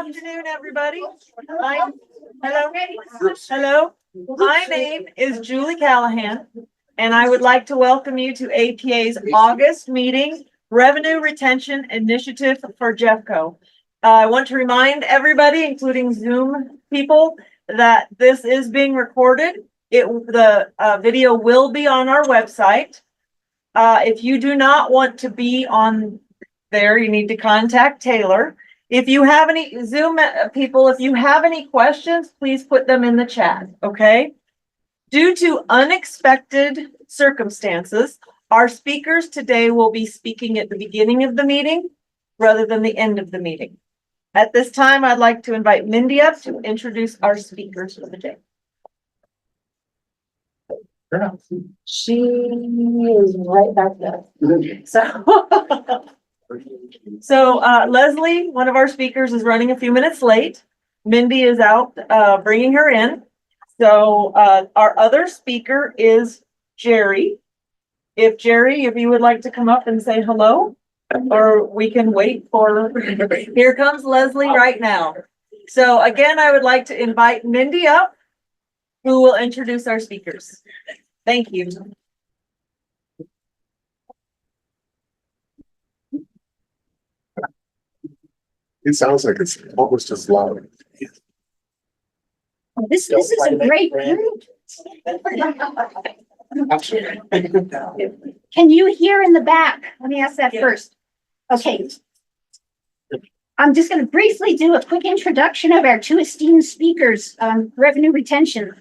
afternoon, everybody. Hello. Hello. My name is Julie Callahan, and I would like to welcome you to APA's August meeting, Revenue Retention Initiative for Jeffco. I want to remind everybody, including Zoom people, that this is being recorded. The video will be on our website. If you do not want to be on there, you need to contact Taylor. If you have any Zoom people, if you have any questions, please put them in the chat, okay? Due to unexpected circumstances, our speakers today will be speaking at the beginning of the meeting rather than the end of the meeting. At this time, I'd like to invite Mindy up to introduce our speakers for the day. She is right back there. So Leslie, one of our speakers, is running a few minutes late. Mindy is out bringing her in. So our other speaker is Jerry. If you would like to come up and say hello, or we can wait for, here comes Leslie right now. So again, I would like to invite Mindy up, who will introduce our speakers. Thank you. It sounds like it's almost as loud. This is a great group. Can you hear in the back? Let me ask that first. Okay. I'm just going to briefly do a quick introduction of our two esteemed speakers on revenue retention.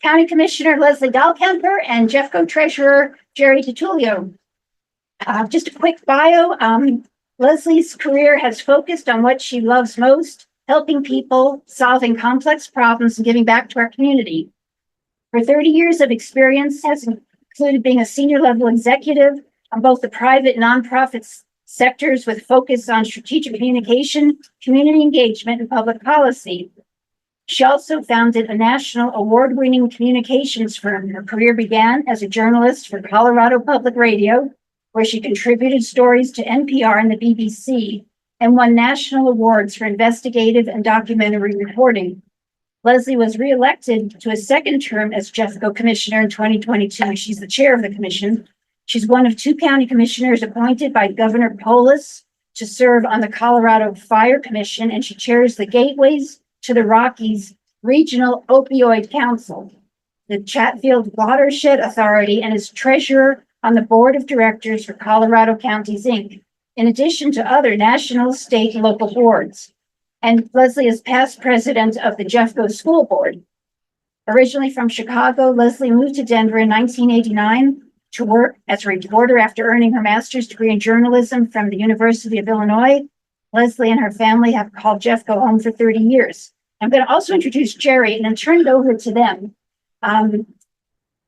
County Commissioner Leslie Dahlkemper and Jeffco Treasurer Jerry DiTullio. Just a quick bio. Leslie's career has focused on what she loves most, helping people, solving complex problems, and giving back to our community. Her 30 years of experience has included being a senior level executive on both the private and nonprofit sectors with focus on strategic communication, community engagement, and public policy. She also founded a national award-winning communications firm. Her career began as a journalist for Colorado Public Radio, where she contributed stories to NPR and the BBC and won national awards for investigative and documentary reporting. Leslie was reelected to a second term as Jeffco Commissioner in 2022. She's the chair of the commission. She's one of two county commissioners appointed by Governor Polis to serve on the Colorado Fire Commission, and she chairs the Gateways to the Rockies Regional Opioid Council, the Chatfield Watershed Authority, and is treasurer on the board of directors for Colorado Counties, Inc., in addition to other national, state, and local boards. And Leslie is past president of the Jeffco School Board. Originally from Chicago, Leslie moved to Denver in 1989 to work as a reporter after earning her master's degree in journalism from the University of Illinois. Leslie and her family have called Jeffco home for 30 years. I'm going to also introduce Jerry and then turn it over to them.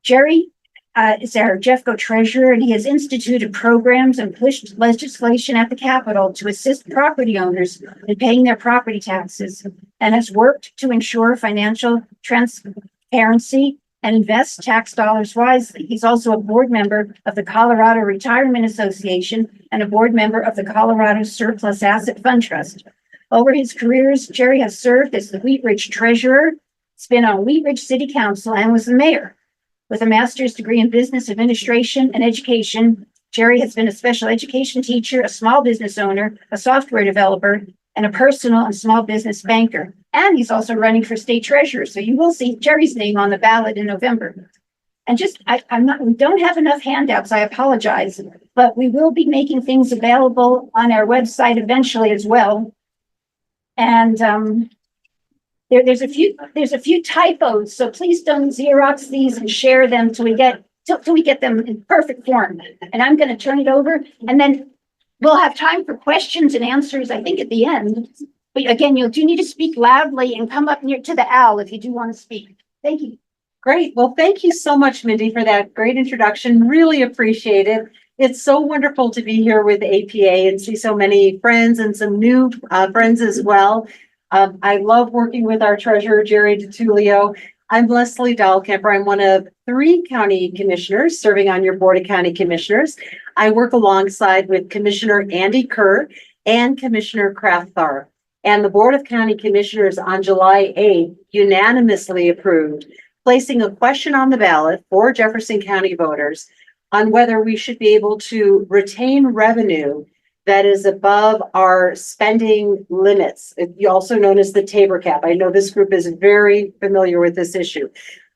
Jerry is our Jeffco treasurer, and he has instituted programs and pushed legislation at the Capitol to assist property owners in paying their property taxes, and has worked to ensure financial transparency and invest tax dollars wisely. He's also a board member of the Colorado Retirement Association and a board member of the Colorado Surplus Asset Fund Trust. Over his careers, Jerry has served as the Wheat Ridge treasurer, has been on Wheat Ridge City Council, and was the mayor. With a master's degree in business administration and education, Jerry has been a special education teacher, a small business owner, a software developer, and a personal and small business banker. And he's also running for state treasurer. So you will see Jerry's name on the ballot in November. And we don't have enough handouts. I apologize, but we will be making things available on our website eventually as well. And there's a few typos, so please don't Xerox these and share them till we get them in perfect form. And I'm going to turn it over, and then we'll have time for questions and answers, I think, at the end. But again, you do need to speak loudly and come up near to the owl if you do want to speak. Thank you. Great. Well, thank you so much, Mindy, for that great introduction. Really appreciate it. It's so wonderful to be here with APA and see so many friends and some new friends as well. I love working with our treasurer, Jerry DiTullio. I'm Leslie Dahlkemper. I'm one of 3 county commissioners serving on your board of county commissioners. I work alongside with Commissioner Andy Kerr and Commissioner Kraft-Tharp. And the Board of County Commissioners on July 8th unanimously approved placing a question on the ballot for Jefferson County voters on whether we should be able to retain revenue that is above our spending limits, also known as the Tabor cap. I know this group is very familiar with this issue,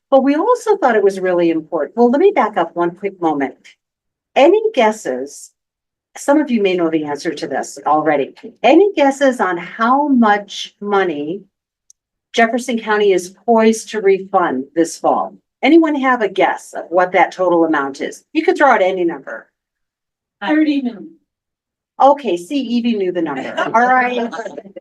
but we also thought it was really important. Well, let me back up one quick moment. Any guesses? Some of you may know the answer to this already. Any guesses on how much money Jefferson County is poised to refund this fall? Anyone have a guess of what that total amount is? You could throw out any number. 30 million. Okay, see, Evie knew the number. All right.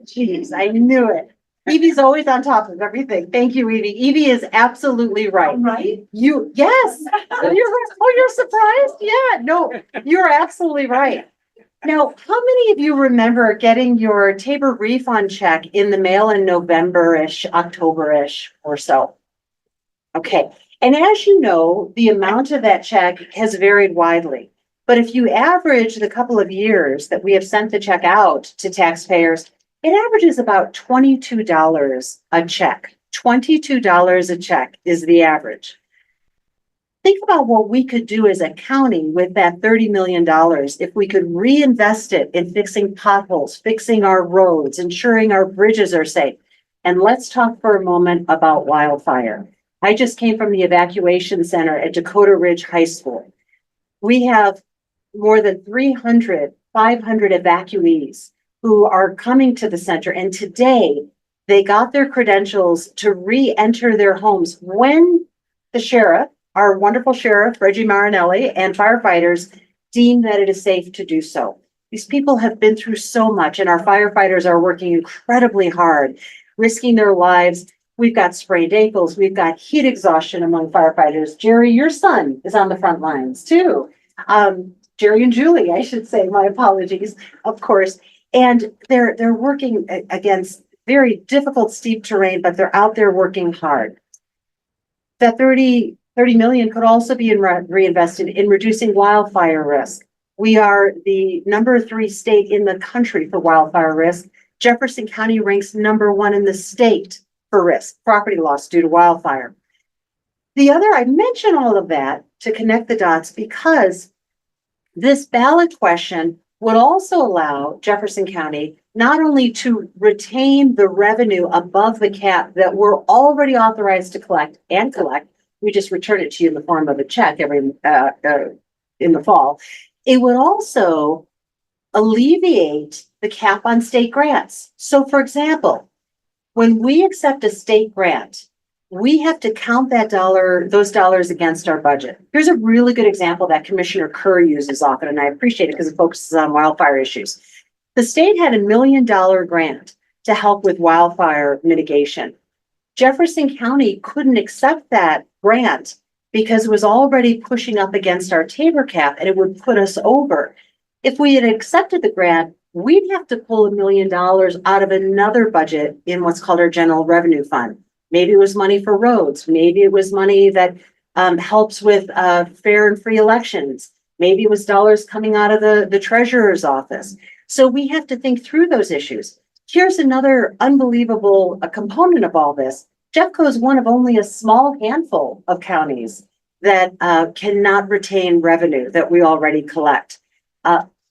Jeez, I knew it. Evie's always on top of everything. Thank you, Evie. Evie is absolutely right. Right? Yes. You're surprised? Yeah, no, you're absolutely right. Now, how many of you remember getting your Tabor refund check in the mail in November-ish, October-ish or so? Okay, and as you know, the amount of that check has varied widely. But if you average the couple of years that we have sent the check out to taxpayers, it averages about $22 a check. $22 a check is the average. Think about what we could do as a county with that $30 million if we could reinvest it in fixing potholes, fixing our roads, ensuring our bridges are safe. And let's talk for a moment about wildfire. I just came from the evacuation center at Dakota Ridge High School. We have more than 500 evacuees who are coming to the center. And today they got their credentials to re-enter their homes when the sheriff, our wonderful sheriff, Reggie Marinelli, and firefighters deem that it is safe to do so. These people have been through so much, and our firefighters are working incredibly hard, risking their lives. We've got sprained ankles. We've got heat exhaustion among firefighters. Jerry, your son is on the front lines too. Jerry and Julie, I should say, my apologies, of course. And they're working against very difficult, steep terrain, but they're out there working hard. That 30 million could also be reinvested in reducing wildfire risk. We are the number 3 state in the country for wildfire risk. Jefferson County ranks number 1 in the state for risk, property loss due to wildfire. I mention all of that to connect the dots because this ballot question would also allow Jefferson County not only to retain the revenue above the cap that we're already authorized to collect, we just return it to you in the form of a check every in the fall. It would also alleviate the cap on state grants. So for example, when we accept a state grant, we have to count those dollars against our budget. Here's a really good example that Commissioner Kerr uses often, and I appreciate it because it focuses on wildfire issues. The state had $1 million grant to help with wildfire mitigation. Jefferson County couldn't accept that grant because it was already pushing up against our Tabor cap and it would put us over. If we had accepted the grant, we'd have to pull $1 million out of another budget in what's called our general revenue fund. Maybe it was money for roads. Maybe it was money that helps with fair and free elections. Maybe it was dollars coming out of the treasurer's office. So we have to think through those issues. Here's another unbelievable component of all this. Jeffco is one of only a small handful of counties that cannot retain revenue that we already collect.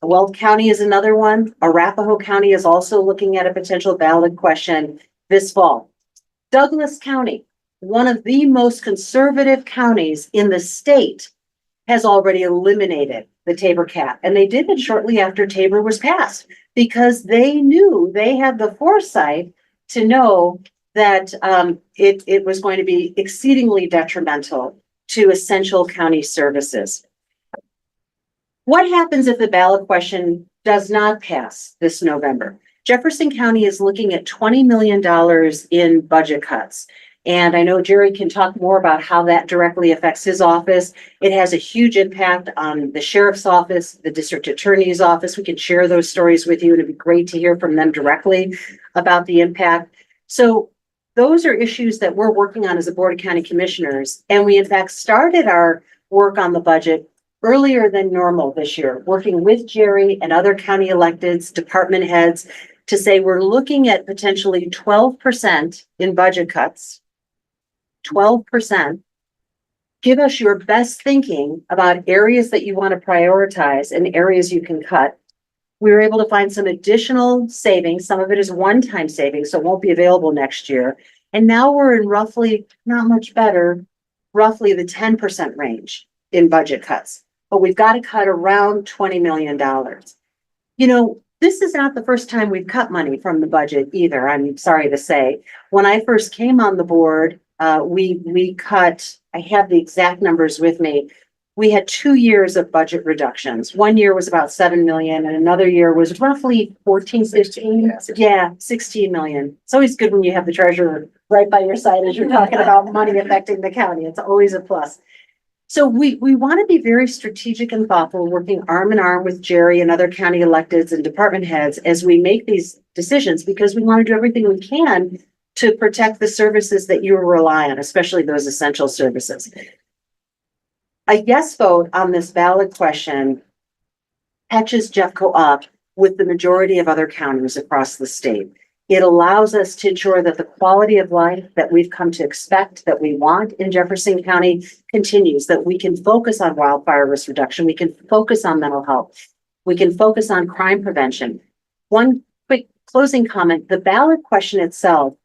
Weld County is another one. Arapahoe County is also looking at a potential ballot question this fall. Douglas County, one of the most conservative counties in the state, has already eliminated the Tabor cap. And they did it shortly after Tabor was passed because they knew they had the foresight to know that it was going to be exceedingly detrimental to essential county services. What happens if the ballot question does not pass this November? Jefferson County is looking at $20 million in budget cuts. And I know Jerry can talk more about how that directly affects his office. It has a huge impact on the sheriff's office, the district attorney's office. We can share those stories with you, and it'd be great to hear from them directly about the impact. So those are issues that we're working on as a Board of County Commissioners. And we in fact started our work on the budget earlier than normal this year, working with Jerry and other county electeds, department heads, to say we're looking at potentially 12% in budget cuts. 12%. Give us your best thinking about areas that you want to prioritize and areas you can cut. We were able to find some additional savings. Some of it is one-time savings, so it won't be available next year. And now we're in roughly, not much better, roughly the 10% range in budget cuts. But we've got to cut around $20 million. You know, this is not the first time we've cut money from the budget either, I'm sorry to say. When I first came on the board, we cut, I have the exact numbers with me. We had 2 years of budget reductions. 1 year was about 7 million and another year was roughly 14, 15. Yeah, 16 million. It's always good when you have the treasurer right by your side as you're talking about money affecting the county. It's always a plus. So we want to be very strategic and thoughtful, working arm in arm with Jerry and other county electeds and department heads as we make these decisions, because we want to do everything we can to protect the services that you rely on, especially those essential services. A yes vote on this ballot question catches Jeffco up with the majority of other counties across the state. It allows us to ensure that the quality of life that we've come to expect, that we want in Jefferson County continues, that we can focus on wildfire risk reduction, we can focus on mental health, we can focus on crime prevention. One quick closing comment, the ballot question itself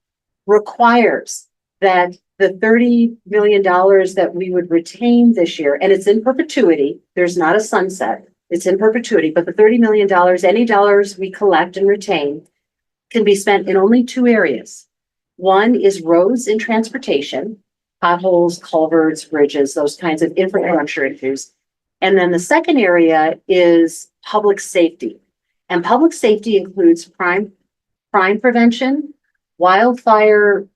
requires that the $30 million that we would retain this year, and it's in perpetuity, there's not a sunset, it's in perpetuity, but the $30 million, any dollars we collect and retain can be spent in only 2 areas. One is roads and transportation, potholes, culverts, bridges, those kinds of infrastructure issues. And then the second area is public safety. And public safety includes crime prevention, wildfire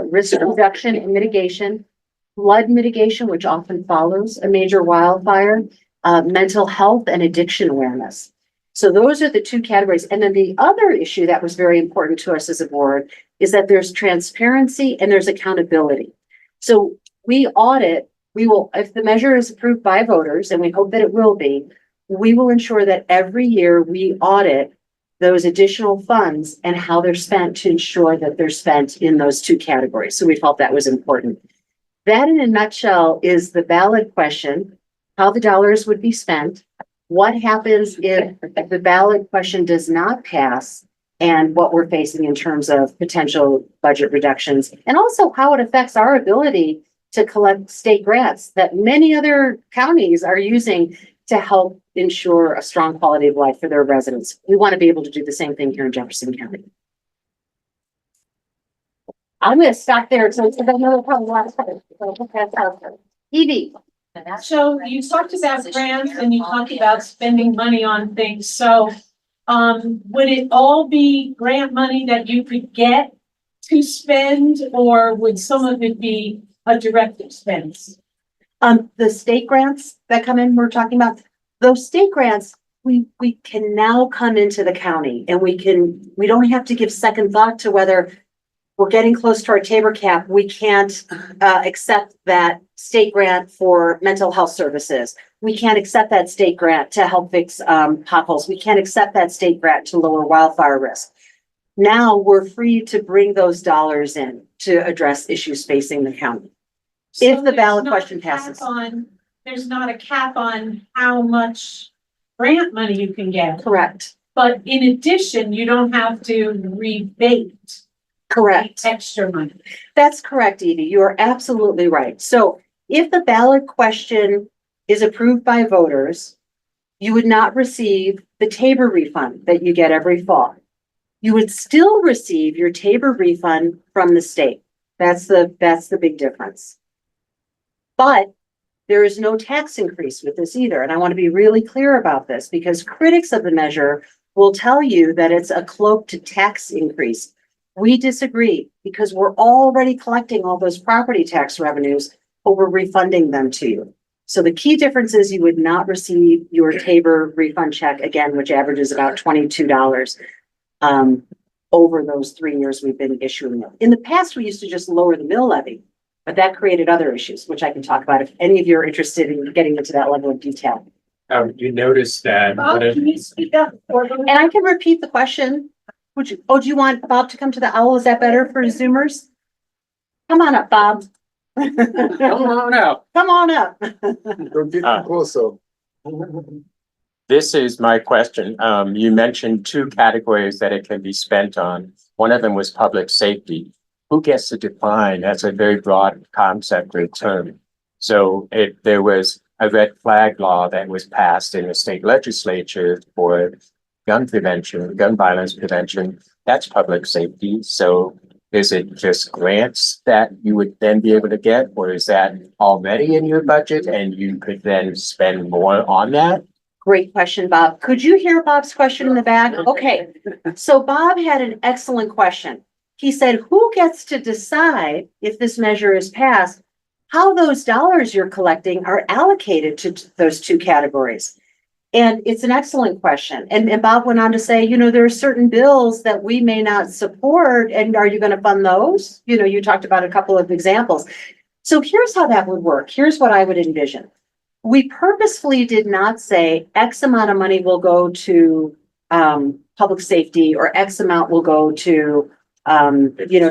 risk reduction and mitigation, flood mitigation, which often follows a major wildfire, mental health and addiction awareness. So those are the 2 categories. And then the other issue that was very important to us as a board is that there's transparency and there's accountability. So we audit, we will, if the measure is approved by voters, and we hope that it will be, we will ensure that every year we audit those additional funds and how they're spent to ensure that they're spent in those 2 categories. So we felt that was important. That in a nutshell is the ballot question, how the dollars would be spent, what happens if the ballot question does not pass, and what we're facing in terms of potential budget reductions, and also how it affects our ability to collect state grants that many other counties are using to help ensure a strong quality of life for their residents. We want to be able to do the same thing here in Jefferson County. I'm going to stop there. So it's another probably last time. Evie. So you talked about grants and you talked about spending money on things. So would it all be grant money that you could get to spend, or would some of it be a direct expense? The state grants that come in, we're talking about, those state grants, we can now come into the county and we don't have to give second thought to whether we're getting close to our Tabor cap. We can't accept that state grant for mental health services. We can't accept that state grant to help fix potholes. We can't accept that state grant to lower wildfire risk. Now we're free to bring those dollars in to address issues facing the county. If So the ballot there's not question a cap passes. There's not a cap on how much grant money you can get, Correct. but in addition, you don't have to rebate Correct. extra money. That's correct, Edie. You are absolutely right. So if the ballot question is approved by voters, you would not receive the Tabor refund that you get every fall. You would still receive your Tabor refund from the state. That's the big difference. But there is no tax increase with this either. And I want to be really clear about this, because critics of the measure will tell you that it's a cloaked tax increase. We disagree, because we're already collecting all those property tax revenues, but we're refunding them to you. So the key difference is you would not receive your Tabor refund check again, which averages about $22 over those 3 years we've been issuing them. In the past, we used to just lower the mill levy, but that created other issues, which I can talk about if any of you are interested in getting into that level of detail. You noticed that. Bob, can you speak up? And I can repeat the question. Do you want Bob to come to the owl? Is that better for Zoomers? Come on up, Bob. Come on out. Come on up. Don't get too close, so. This is my question. You mentioned two categories that it can be spent on. One of them was public safety. Who gets to define? That's a very broad concept or term. So if there was a red flag law that was passed in the state legislature for gun prevention, gun violence prevention, that's public safety. So is it just grants that you would then be able to get, or is that already in your budget and you could then spend more on that? Great question, Bob. Could you hear Bob's question in the back? Okay, so Bob had an excellent question. He said, who gets to decide if this measure is passed, how those dollars you're collecting are allocated to those two categories? And it's an excellent question. And Bob went on to say, you know, there are certain bills that we may not support, and are you going to fund those? You know, you talked about a couple of examples. So here's how that would work. Here's what I would envision. We purposefully did not say X amount of money will go to public safety or X amount will go to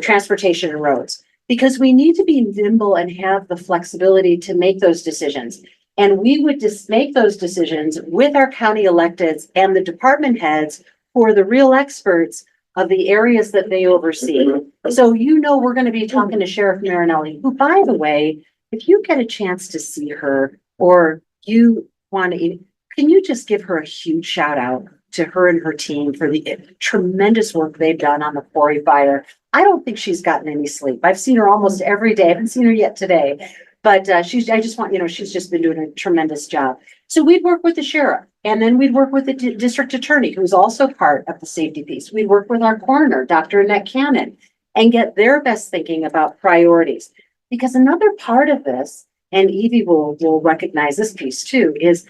transportation and roads, because we need to be nimble and have the flexibility to make those decisions. And we would just make those decisions with our county electeds and the department heads who are the real experts of the areas that they oversee. So, we're going to be talking to Sheriff Marinelli, who, by the way, if you get a chance to see her or you want to, can you just give her a huge shout out to her and her team for the tremendous work they've done on the Quarry Fire? I don't think she's gotten any sleep. I've seen her almost every day. I haven't seen her yet today, but she's just been doing a tremendous job. So we'd work with the sheriff, and then we'd work with the district attorney, who's also part of the safety piece. We'd work with our coroner, Dr. Annette Cannon, and get their best thinking about priorities. Because another part of this, and Evie will recognize this piece too, is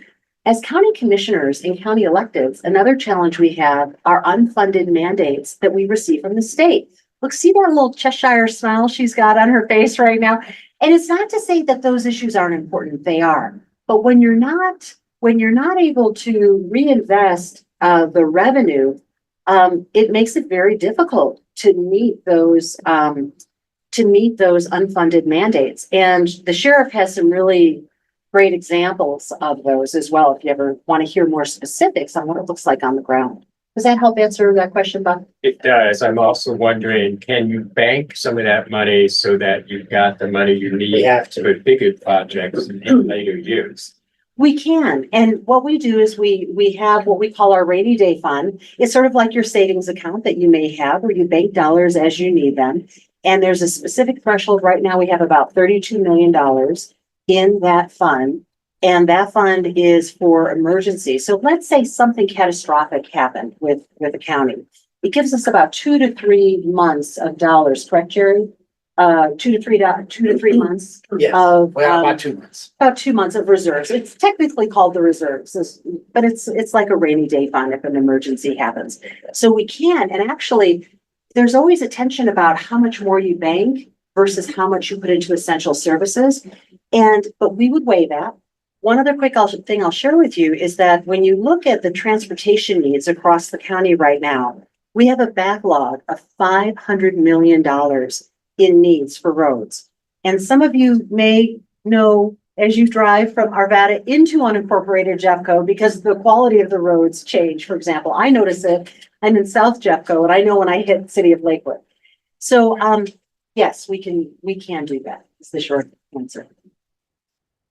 as county commissioners and county electeds, another challenge we have are unfunded mandates that we receive from the state. Look, see that little Cheshire smile she's got on her face right now? And it's not to say that those issues aren't important, they are. But when you're not able to reinvest the revenue, it makes it very difficult to meet those unfunded mandates. And the sheriff has some really great examples of those as well, if you ever want to hear more specifics on what it looks like on the ground. Does that help answer that question, Bob? It does. I'm also wondering, can you bank some of that money so that you've got the money you need for bigger projects in later years? We can. And what we do is we have what we call our rainy day fund. It's sort of like your savings account that you may have where you bank dollars as you need them. And there's a specific threshold. Right now we have about $32 million in that fund. And that fund is for emergency. So let's say something catastrophic happened with the county. It gives us about 2 to 3 months of dollars, correct, Jerry? 2 to 3 months Yes. of Well, about 2 months. about 2 months of reserves. It's technically called the reserves, but it's like a rainy day fund if an emergency happens. So we can, and actually, there's always a tension about how much more you bank versus how much you put into essential services. But we would weigh that. One other quick thing I'll share with you is that when you look at the transportation needs across the county right now, we have a backlog of $500 million in needs for roads. And some of you may know as you drive from Arvada into unincorporated Jeffco, because the quality of the roads change. For example, I notice it. I'm in South Jeffco, and I know when I hit the city of Lakewood. So, yes, we can do that. Is the short answer.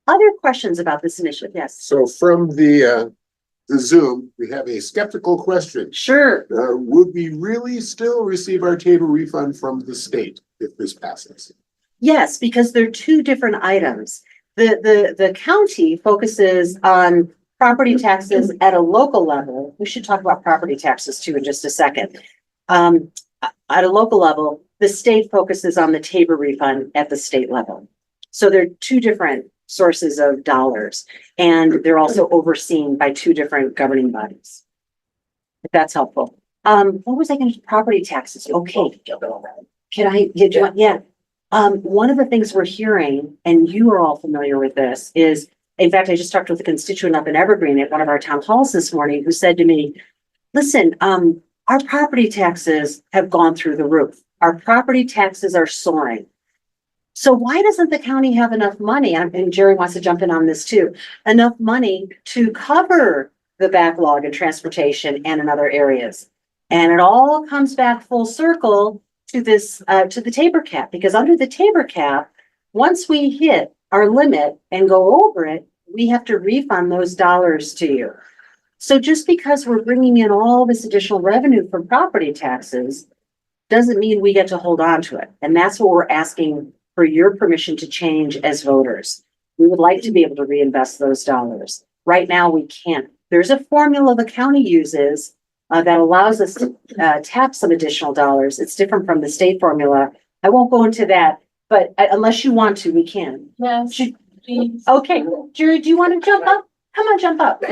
Other questions about this initiative? Yes. So from the Zoom, we have a skeptical question. Sure. Would we really still receive our table refund from the state if this passes? Yes, because they're two different items. The county focuses on property taxes at a local level. We should talk about property taxes too in just a second. At a local level, the state focuses on the Tabor refund at the state level. So they're two different sources of dollars, and they're also overseen by two different governing bodies. If that's helpful. What was I going to, property taxes? Okay. Can I get you? Yeah. One of the things we're hearing, and you are all familiar with this, is In fact, I just talked with a constituent up in Evergreen at one of our town halls this morning who said to me, listen, our property taxes have gone through the roof. Our property taxes are soaring. So why doesn't the county have enough money? And Jerry wants to jump in on this too, enough money to cover the backlog in transportation and in other areas. And it all comes back full circle to this, to the Tabor cap, because under the Tabor cap, once we hit our limit and go over it, we have to refund those dollars to you. So just because we're bringing in all this additional revenue from property taxes doesn't mean we get to hold on to it. And that's what we're asking for your permission to change as voters. We would like to be able to reinvest those dollars. Right now, we can't. There's a formula the county uses that allows us to tap some additional dollars. It's different from the state formula. I won't go into that, but unless you want to, we can. Yes, Should- please. Okay, Jerry, do you want to jump up? Come on, jump up.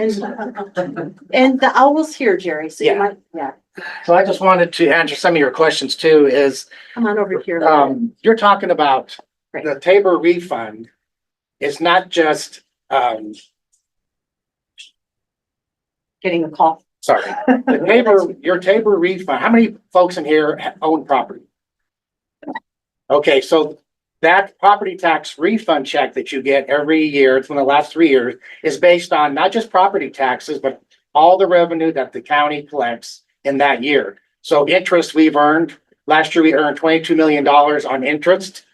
And the owl's here, Jerry, so you Yeah. might, yeah, So I just wanted to answer some of your questions too, is, come on over here. you're talking about Right. the Tabor refund. It's not just, Getting a call. sorry, the Tabor, your Tabor refund, how many folks in here own property? Okay, so that property tax refund check that you get every year, it's in the last 3 years, is based on not just property taxes, but all the revenue that the county collects in that year. So interest we've earned, last year we earned $22 million on interest.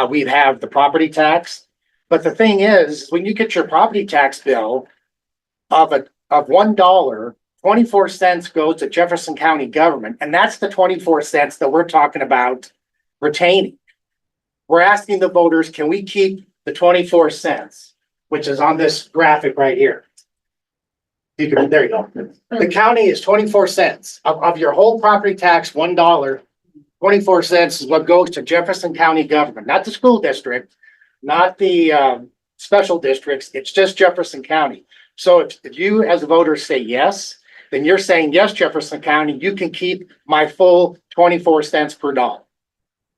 We have the property tax. But the thing is, when you get your property tax bill of $1, 24 cents goes to Jefferson County government, and that's the 24 cents that we're talking about retaining. We're asking the voters, can we keep the 24 cents, which is on this graphic right here? You can, there you go. The county is 24 cents of your whole property tax, $1. 24 cents is what goes to Jefferson County government, not the school district, not the special districts. It's just Jefferson County. So if you as a voter say yes, then you're saying, yes, Jefferson County, you can keep my full 24 cents per dollar.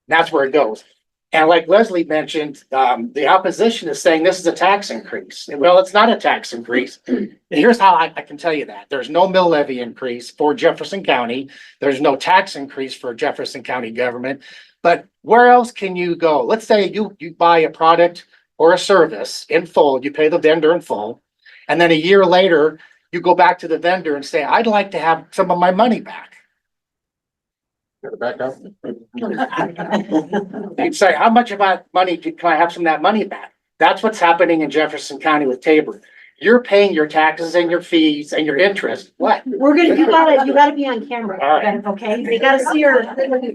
That's where it goes. And like Leslie mentioned, the opposition is saying this is a tax increase. Well, it's not a tax increase. And here's how I can tell you that. There's no mill levy increase for Jefferson County. There's no tax increase for Jefferson County government. But where else can you go? Let's say you buy a product or a service in full, you pay the vendor in full. And then a year later, you go back to the vendor and say, I'd like to have some of my money back. Back up. You'd say, how much of my money can I have some of that money back? That's what's happening in Jefferson County with Tabor. You're paying your taxes and your fees and your interest. What? We're gonna, you gotta be on camera, All right. okay? They gotta see your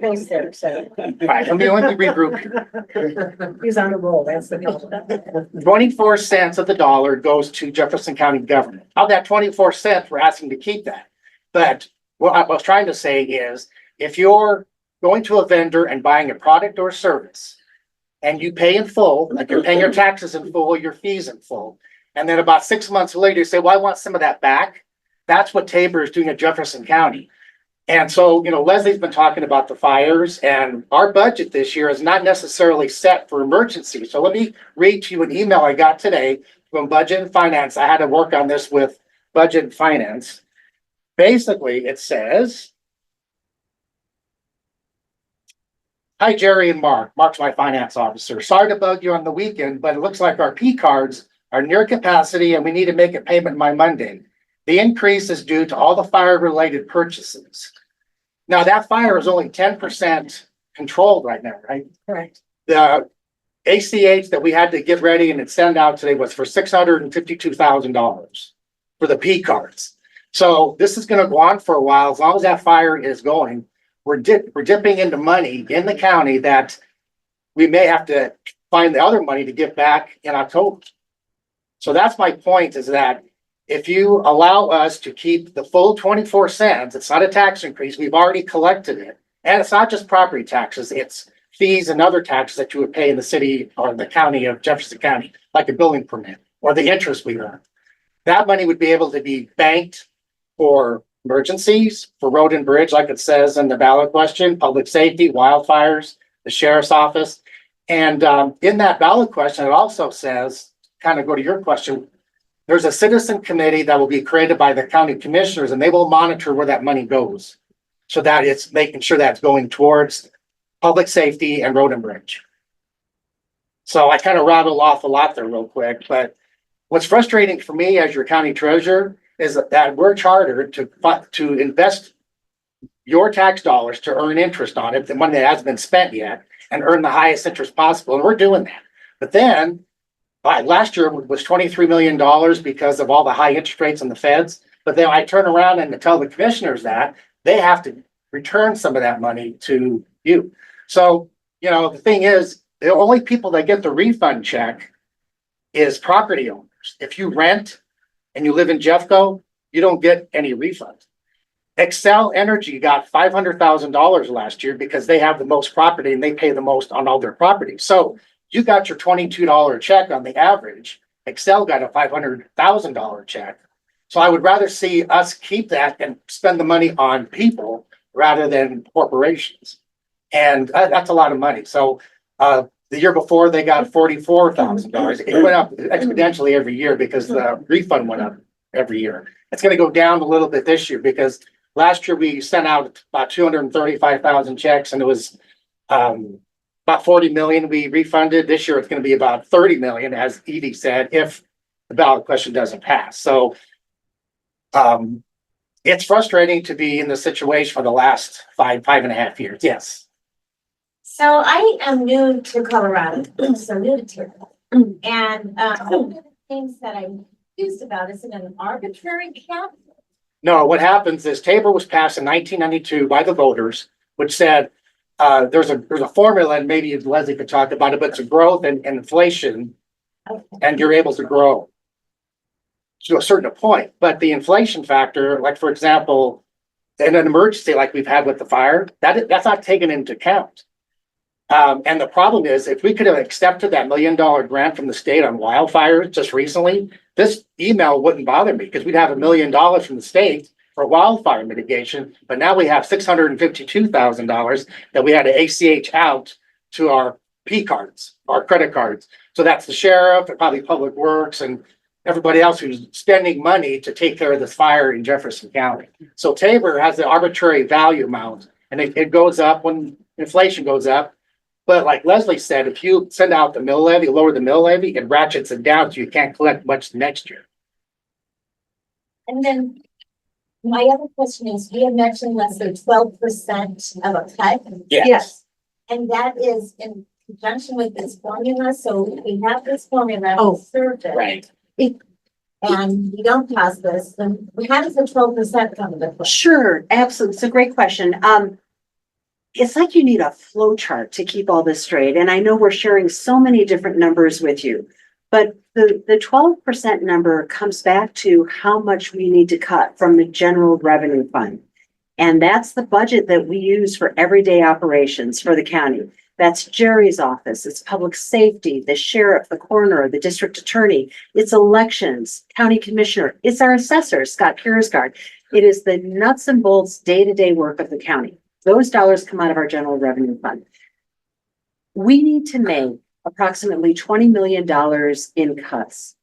face there, so. All right, let me regroup here. He's on the roll, that's the. 24 cents of the dollar goes to Jefferson County government. Of that 24 cents, we're asking to keep that. But what I was trying to say is, if you're going to a vendor and buying a product or service and you pay in full, like you're paying your taxes in full, your fees in full, and then about 6 months later, you say, well, I want some of that back. That's what Tabor is doing at Jefferson County. And so, Leslie's been talking about the fires, and our budget this year is not necessarily set for emergency. So let me read to you an email I got today from Budget and Finance. I had to work on this with Budget and Finance. Basically, it says, hi, Jerry and Mark. Mark's my finance officer. Sorry to bug you on the weekend, but it looks like our P cards are near capacity and we need to make a payment by Monday. The increase is due to all the fire-related purchases. Now, that fire is only 10% controlled right now, right? Correct. The ACH that we had to get ready and send out today was for $652,000 for the P cards. So this is gonna go on for a while. As long as that fire is going, we're dipping into money in the county that we may have to find the other money to give back in October. So that's my point, is that if you allow us to keep the full 24 cents, it's not a tax increase, we've already collected it. And it's not just property taxes, it's fees and other taxes that you would pay in the city or the county of Jefferson County, like a building permit or the interest we earn. That money would be able to be banked for emergencies, for road and bridge, like it says in the ballot question, public safety, wildfires, the sheriff's office. And in that ballot question, it also says kind of go to your question, there's a citizen committee that will be created by the county commissioners and they will monitor where that money goes. So that it's making sure that's going towards public safety and road and bridge. So I kind of rattled off a lot there real quick, but what's frustrating for me as your county treasurer is that we're chartered to invest your tax dollars to earn interest on it, the money that hasn't been spent yet, and earn the highest interest possible, and we're doing that. But then, last year was $23 million because of all the high interest rates on the feds. But then I turn around and tell the commissioners that they have to return some of that money to you. So, you know, the thing is, the only people that get the refund check is property owners. If you rent and you live in Jeffco, you don't get any refund. Excel Energy got $500,000 last year because they have the most property and they pay the most on all their property. So you got your $22 check on the average. Excel got a $500,000 check. So I would rather see us keep that and spend the money on people rather than corporations. And that's a lot of money. So the year before they got $44,000. It went up exponentially every year because the refund went up every year. It's going to go down a little bit this year because last year we sent out about 235,000 checks and it was about 40 million we refunded. This year it's going to be about 30 million, as Edie said, if the ballot question doesn't pass. So it's frustrating to be in this situation for the last five and a half years. Yes. So I am new to Colorado, so new to Tabor. And one of the things that I'm confused about, is it an arbitrary cap? No, what happens is Tabor was passed in 1992 by the voters, which said there's a formula, and maybe Leslie could talk about it, but it's a growth and inflation, and you're able to grow to a certain point. But the inflation factor, like for example, in an emergency like we've had with the fire, that's not taken into account. And the problem is, if we could have accepted that $1 million grant from the state on wildfires just recently, this email wouldn't bother me because we'd have $1 million from the state for wildfire mitigation. But now we have $652,000 that we had to ACH out to our P cards, our credit cards. So that's the sheriff and probably Public Works and everybody else who's spending money to take care of this fire in Jefferson County. So Tabor has the arbitrary value amount, and it goes up when inflation goes up. But like Leslie said, if you send out the mill levy, lower the mill levy, it ratchets it down so you can't collect much next year. And then my other question is, you had mentioned less than 12% of a cut. Yes. And that is in conjunction with this formula. So we have this formula. Oh, we served it, Right. And you don't pass this, then how does the 12% come into play? Sure, absolutely. It's a great question. It's like you need a flow chart to keep all this straight. And I know we're sharing so many different numbers with you, but the 12% number comes back to how much we need to cut from the general revenue fund. And that's the budget that we use for everyday operations for the county. That's Jerry's office, it's public safety, the sheriff, the coroner, the district attorney, it's elections, county commissioner, it's our assessor, Scott Kiersgaard. It is the nuts and bolts day-to-day work of the county. Those dollars come out of our general revenue fund. We need to make approximately $20 million in cuts.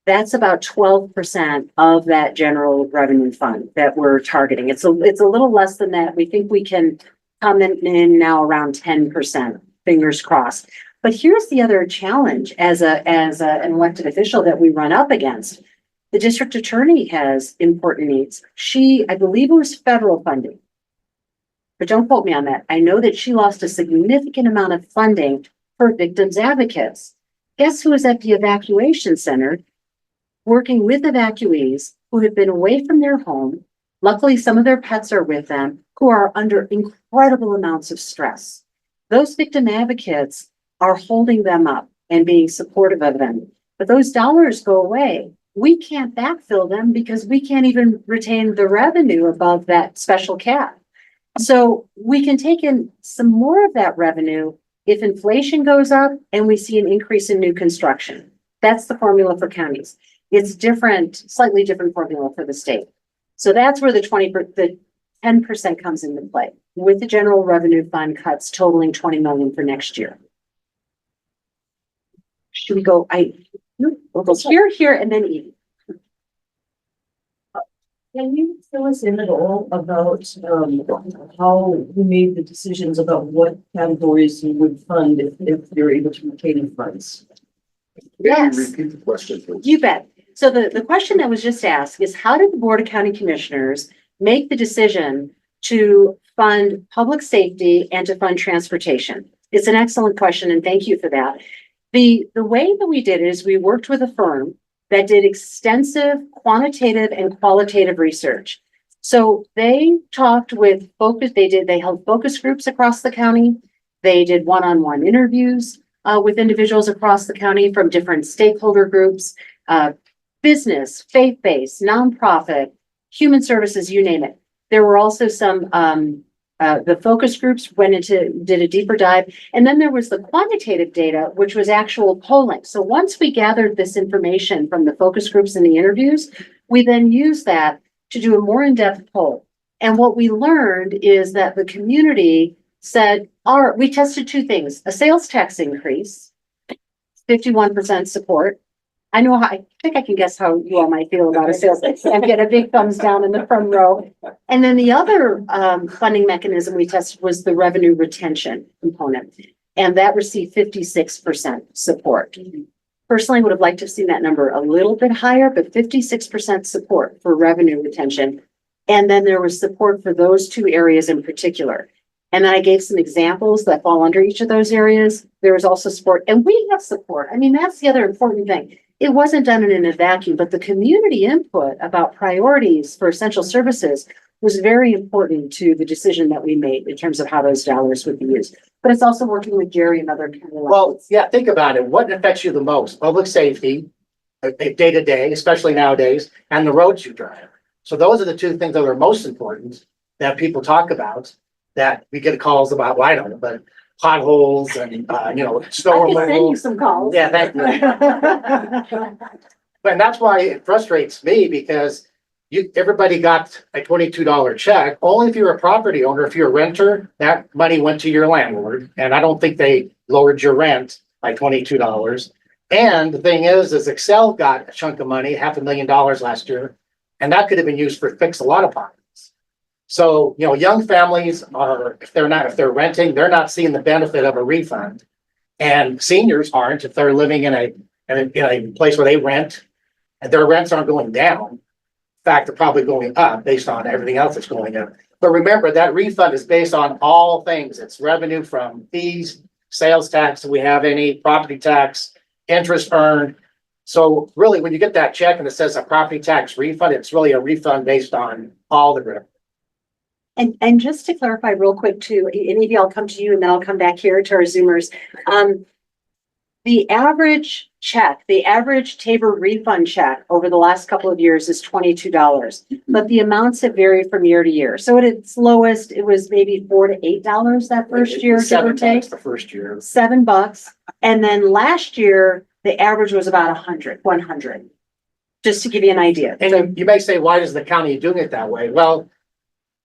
That's about 12% of that general revenue fund that we're targeting. It's a little less than that. We think we can come in now around 10%, fingers crossed. But here's the other challenge as an elected official that we run up against. The district attorney has important needs. I believe it was federal funding, but don't quote me on that. I know that she lost a significant amount of funding for victims advocates. Guess who is at the evacuation center working with evacuees who have been away from their home? Luckily, some of their pets are with them, who are under incredible amounts of stress. Those victim advocates are holding them up and being supportive of them. But those dollars go away. We can't backfill them because we can't even retain the revenue above that special cap. So we can take in some more of that revenue if inflation goes up and we see an increase in new construction. That's the formula for counties. It's different, slightly different formula for the state. So that's where the 10% comes into play with the general revenue fund cuts totaling 20 million for next year. Should we go? We'll go here, and then Edie. Can you fill us in at all about, how you made the decisions about what categories you would fund if you're able to retain funds? Yes. Repeat the question, please. You bet. So the question that was just asked is, how did the Board of County Commissioners make the decision to fund public safety and to fund transportation? It's an excellent question, and thank you for that. The way that we did it is we worked with a firm that did extensive quantitative and qualitative research. So they talked with they held focus groups across the county. They did one-on-one interviews with individuals across the county from different stakeholder groups, business, faith-based, nonprofit, human services, you name it. There were also some, the focus groups did a deeper dive. And then there was the quantitative data, which was actual polling. So once we gathered this information from the focus groups and the interviews, we then used that to do a more in-depth poll. And what we learned is that the community said, we tested two things, a sales tax increase, 51% support. I think I can guess how you all might feel about a sales tax. I get a big thumbs down in the front row. And then the other funding mechanism we tested was the revenue retention component. And that received 56% support. Personally, would have liked to have seen that number a little bit higher, but 56% support for revenue retention. And then there was support for those two areas in particular. And then I gave some examples that fall under each of those areas. There was also support, and we have support. I mean, that's the other important thing. It wasn't done in a vacuum, but the community input about priorities for essential services was very important to the decision that we made in terms of how those dollars would be used. But it's also working with Jerry and other county Well, levels. yeah, think about it. What affects you the most? Public safety, day to day, especially nowadays, and the roads you drive. So those are the two things that are most important that people talk about, that we get calls about, well, I don't know, but potholes and, snow I can send you removal. some calls. Yeah, thank you. And that's why it frustrates me, because everybody got a $22 check. Only if you're a property owner. If you're a renter, that money went to your landlord. And I don't think they lowered your rent by $22. And the thing is Excel got a chunk of money, $500,000 last year. And that could have been used for fix a lot of pockets. So, young families if they're renting, they're not seeing the benefit of a refund. And seniors aren't if they're living in a place where they rent and their rents aren't going down. In fact, they're probably going up based on everything else that's going on. But remember, that refund is based on all things. It's revenue from fees, sales tax, if we have any, property tax, interest earned. So really, when you get that check and it says a property tax refund, it's really a refund based on all the revenue. And just to clarify real quick too, any of you, I'll come to you and then I'll come back here to our Zoomers. The average Tabor refund check over the last couple of years is $22, but the amounts have varied from year to year. So at its lowest, it was maybe $4 to $8 that first year, give or take. The first year. $7. And then last year, the average was about 100, just to give you an idea. And you may say, why is the county doing it that way? Well,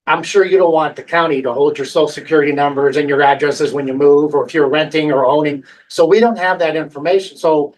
I'm sure you don't want the county to hold your social security numbers and your addresses when you move, or if you're renting or owning. So we don't have that information. So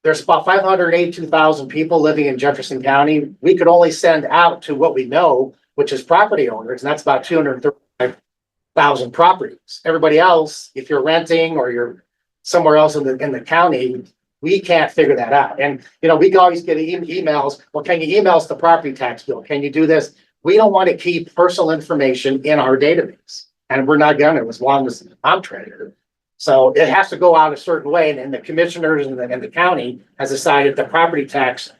there's about 582,000 people living in Jefferson County. We could only send out to what we know, which is property owners, and that's about 235,000 properties. Everybody else, if you're renting or you're somewhere else in the county, we can't figure that out. And, we always get emails, well, can you email us the property tax bill? Can you do this? We don't want to keep personal information in our database, and we're not gonna as long as I'm treasurer. So it has to go out a certain way, and the commissioners and the county has decided the property tax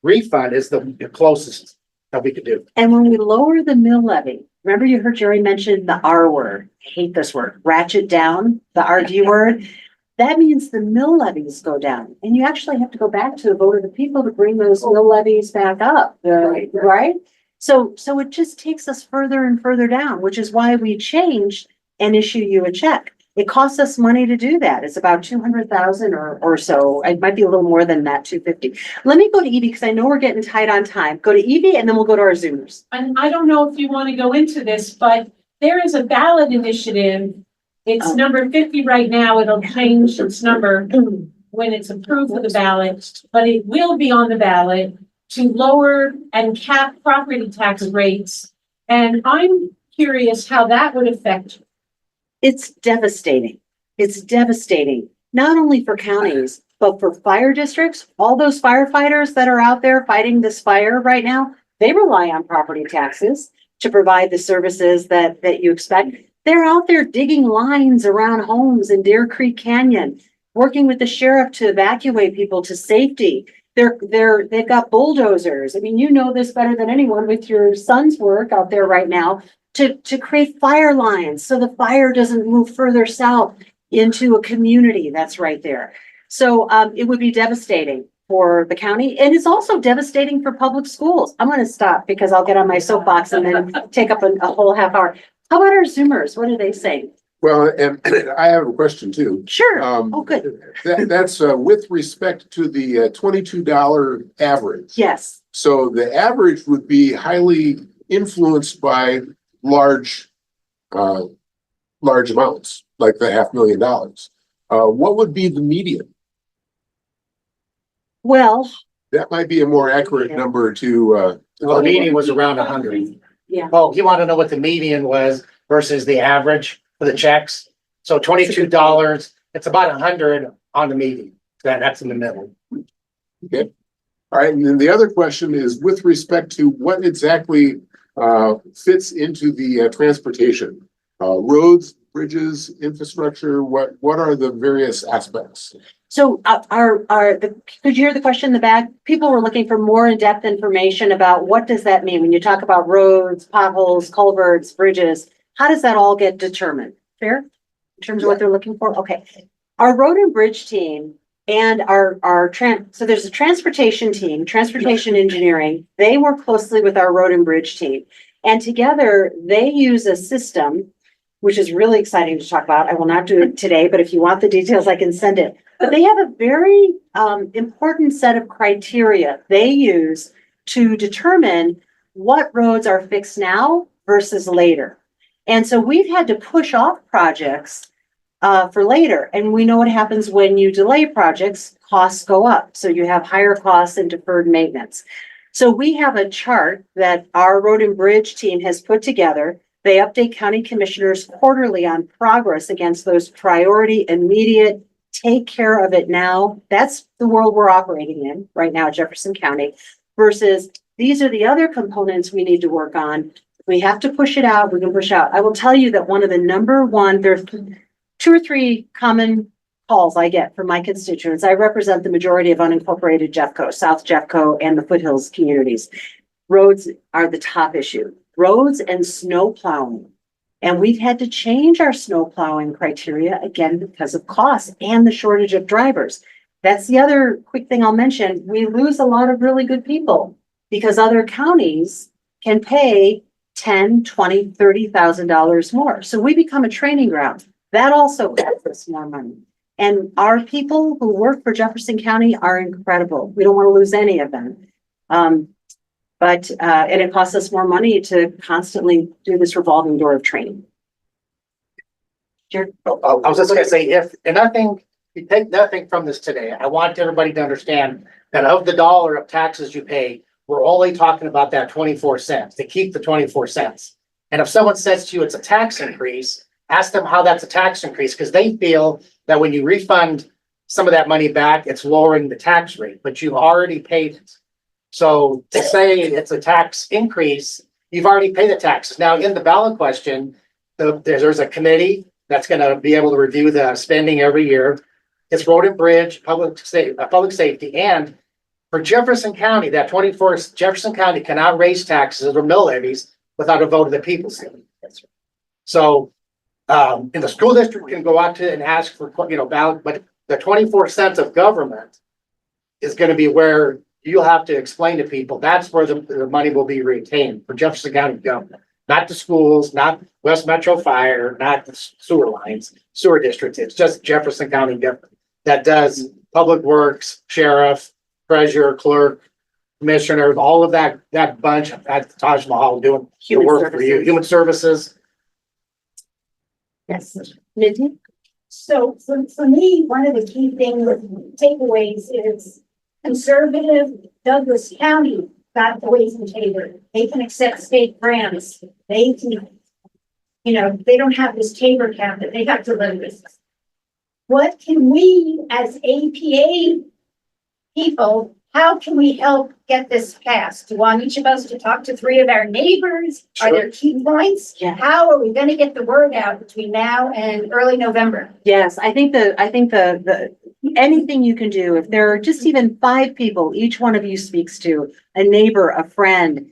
refund is the closest that we could do. And when we lower the mill levy, remember you heard Jerry mention the R word. I hate this word, ratchet down, the RD word. That means the mill levies go down, and you actually have to go back to the vote of the people to bring those mill levies back up, right? So it just takes us further and further down, which is why we changed and issue you a check. It costs us money to do that. It's about 200,000 or so. It might be a little more than that, 250. Let me go to Evie because I know we're getting tight on time. Go to Evie and then we'll go to our Zoomers. And I don't know if you want to go into this, but there is a ballot initiative. It's number 50 right now. It'll change its number when it's approved for the ballot, but it will be on the ballot to lower and cap property tax rates. And I'm curious how that would affect you. It's devastating. It's devastating, not only for counties, but for fire districts. All those firefighters that are out there fighting this fire right now, they rely on property taxes to provide the services that you expect. They're out there digging lines around homes in Deer Creek Canyon, working with the sheriff to evacuate people to safety. They've got bulldozers. I mean, you know this better than anyone with your son's work out there right now to create fire lines so the fire doesn't move further south into a community that's right there. So it would be devastating for the county, and it's also devastating for public schools. I'm gonna stop because I'll get on my soapbox and then take up a whole half hour. How about our Zoomers? What do they say? Well, and I have a question too. Sure. Um, Oh, good. That's with respect to the $22 average. Yes. So the average would be highly influenced by large amounts, like the $500,000. What would be the median? Well, That might be a more accurate number to, Well, the median was around 100. Yeah. Oh, you want to know what the median was versus the average for the checks? So $22, it's about 100 on the median. That's in the middle. all right. And then the other question is with respect to what exactly fits into the transportation, roads, bridges, infrastructure, what are the various aspects? so could you hear the question in the back? People were looking for more in-depth information about what does that mean when you talk about roads, potholes, culverts, bridges? How does that all get determined? Fair? In terms of what they're looking for? Okay. Our road and bridge team and so there's a transportation team, transportation engineering. They work closely with our road and bridge team. And together they use a system, which is really exciting to talk about. I will not do it today, but if you want the details, I can send it. But they have a very important set of criteria they use to determine what roads are fixed now versus later. And so we've had to push off projects for later. And we know what happens when you delay projects, costs go up. So you have higher costs and deferred maintenance. So we have a chart that our road and bridge team has put together. They update county commissioners quarterly on progress against those priority, immediate, take care of it now. That's the world we're operating in right now, Jefferson County, versus these are the other components we need to work on. We have to push it out. We can push out. I will tell you that one of the number one, there's 2 or 3 common calls I get from my constituents. I represent the majority of unincorporated Jeffco, South Jeffco, and the foothills communities. Roads are the top issue. Roads and snow plowing. And we've had to change our snow plowing criteria again because of cost and the shortage of drivers. That's the other quick thing I'll mention. We lose a lot of really good people because other counties can pay $10,000, $20,000, $30,000 more. So we become a training ground. That also adds us more money. And our people who work for Jefferson County are incredible. We don't want to lose any of them. And it costs us more money to constantly do this revolving door of training. I was just gonna say, if you take nothing from this today, I want everybody to understand that of the dollar of taxes you pay, we're only talking about that 24 cents, to keep the 24 cents. And if someone says to you it's a tax increase, ask them how that's a tax increase, because they feel that when you refund some of that money back, it's lowering the tax rate, but you've already paid it. So to say it's a tax increase, you've already paid the taxes. Now, in the ballot question, there's a committee that's gonna be able to review the spending every year. It's road and bridge, public safety, and for Jefferson County, that 24, Jefferson County cannot raise taxes or mill levies without a vote of the people. So, and the school district can go out to and ask for, ballot, but the 24 cents of government is gonna be where you'll have to explain to people, that's where the money will be retained for Jefferson County government. Not the schools, not West Metro Fire, not the sewer lines, sewer districts. It's just Jefferson County government that does public works, sheriff, treasurer, clerk, commissioner, all of that bunch at Taj Mahal doing the work for you, human services. Yes. Mindy? So for me, one of the key things, takeaways is conservative Douglas County got the ways and Tabor. They can accept state grants. They can, they don't have this Tabor cap that they have to live with. What can we as APA people, how can we help get this passed? Do you want each of us to talk to 3 of our neighbors? Are there key points? Yeah. How are we gonna get the word out between now and early November? Yes, I think the anything you can do, if there are just even 5 people, each one of you speaks to, a neighbor, a friend.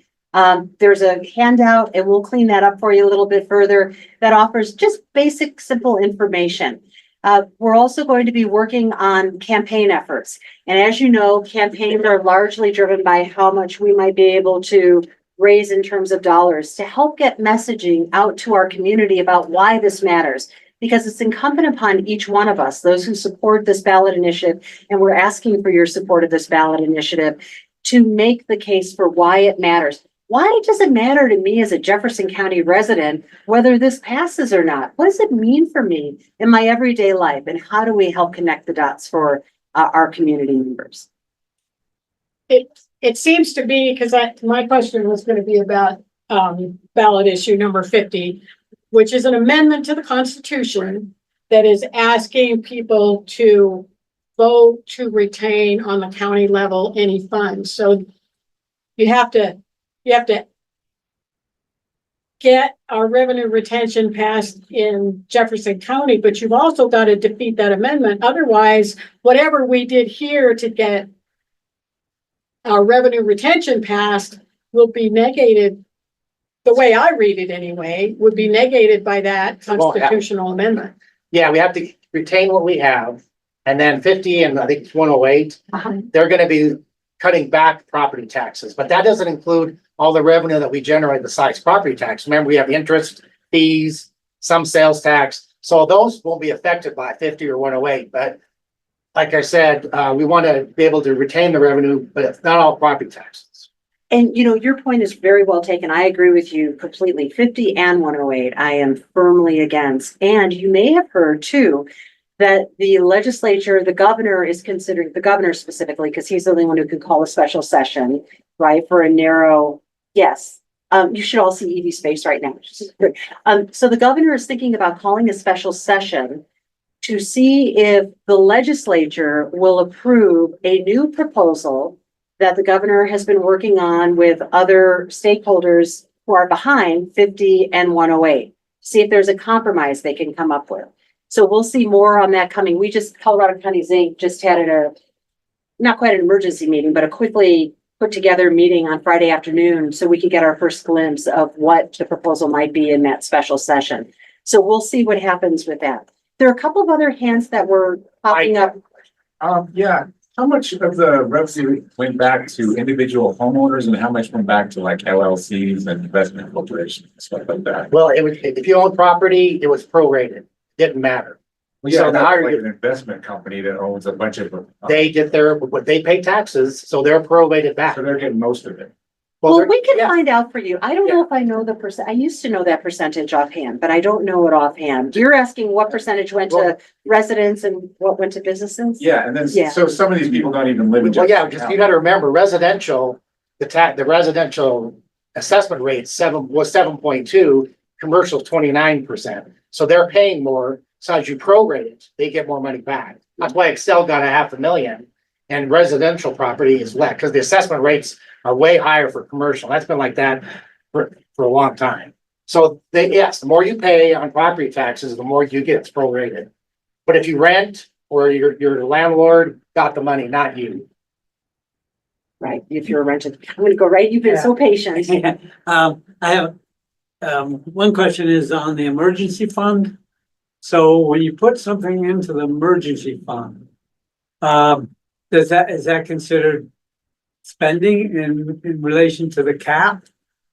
There's a handout, and we'll clean that up for you a little bit further, that offers just basic, simple information. We're also going to be working on campaign efforts. And as you know, campaigns are largely driven by how much we might be able to raise in terms of dollars to help get messaging out to our community about why this matters. Because it's incumbent upon each one of us, those who support this ballot initiative, and we're asking for your support of this ballot initiative, to make the case for why it matters. Why does it matter to me as a Jefferson County resident whether this passes or not? What does it mean for me in my everyday life? And how do we help connect the dots for our community members? It seems to be, because my question was going to be about ballot issue number 50, which is an amendment to the Constitution that is asking people to vote to retain on the county level any funds. So you have to get our revenue retention passed in Jefferson County, but you've also got to defeat that amendment. Otherwise, whatever we did here to get our revenue retention passed will be negated. The way I read it anyway, would be negated by that constitutional amendment. Yeah, we have to retain what we have. And then 50 and I think it's 108, they're gonna be cutting back property taxes, but that doesn't include all the revenue that we generate besides property tax. Remember, we have interest, fees, some sales tax. So those won't be affected by 50 or 108, but like I said, we want to be able to retain the revenue, but it's not all property taxes. And your point is very well taken. I agree with you completely. 50 and 108, I am firmly against. And you may have heard too, that the legislature, the governor is considering, the governor specifically, because he's the only one who can call a special session, right, for a narrow, yes. You should all see Evie's face right now. So the governor is thinking about calling a special session to see if the legislature will approve a new proposal that the governor has been working on with other stakeholders who are behind 50 and 108. See if there's a compromise they can come up with. So we'll see more on that coming. Colorado County Zinc just had not quite an emergency meeting, but a quickly put together meeting on Friday afternoon so we could get our first glimpse of what the proposal might be in that special session. So we'll see what happens with that. There are a couple of other hands that were popping up. Yeah, how much of the revenue went back to individual homeowners and how much went back to like LLCs and investment corporations, stuff like that? Well, it was, if you own property, it was prorated, didn't matter. Well, yeah, So not now like an investment company that owns a bunch of. They did they pay taxes, so they're prorated back. So they're getting most of it. Well, they're- we can yeah. find out for you. I don't know if I know the percent. I used to know that percentage offhand, but I don't know it offhand. You're asking what percentage went to Well- residents and what went to businesses? Yeah, and then, Yeah. so some of these people don't even live in. Well, yeah, Jefferson just County. you gotta remember residential, the residential assessment rate was 7.2, commercial 29%. So they're paying more, so as you prorate it, they get more money back. That's why Excel got $500,000 and residential property is less, because the assessment rates are way higher for commercial. That's been like that for a long time. So yes, the more you pay on property taxes, the more you get, it's prorated. But if you rent or your landlord got the money, not you. Right, if you're rented. I'm gonna go right. You've been so patient. I have, one question is on the emergency fund. So when you put something into the emergency fund, is that considered spending in relation to the cap?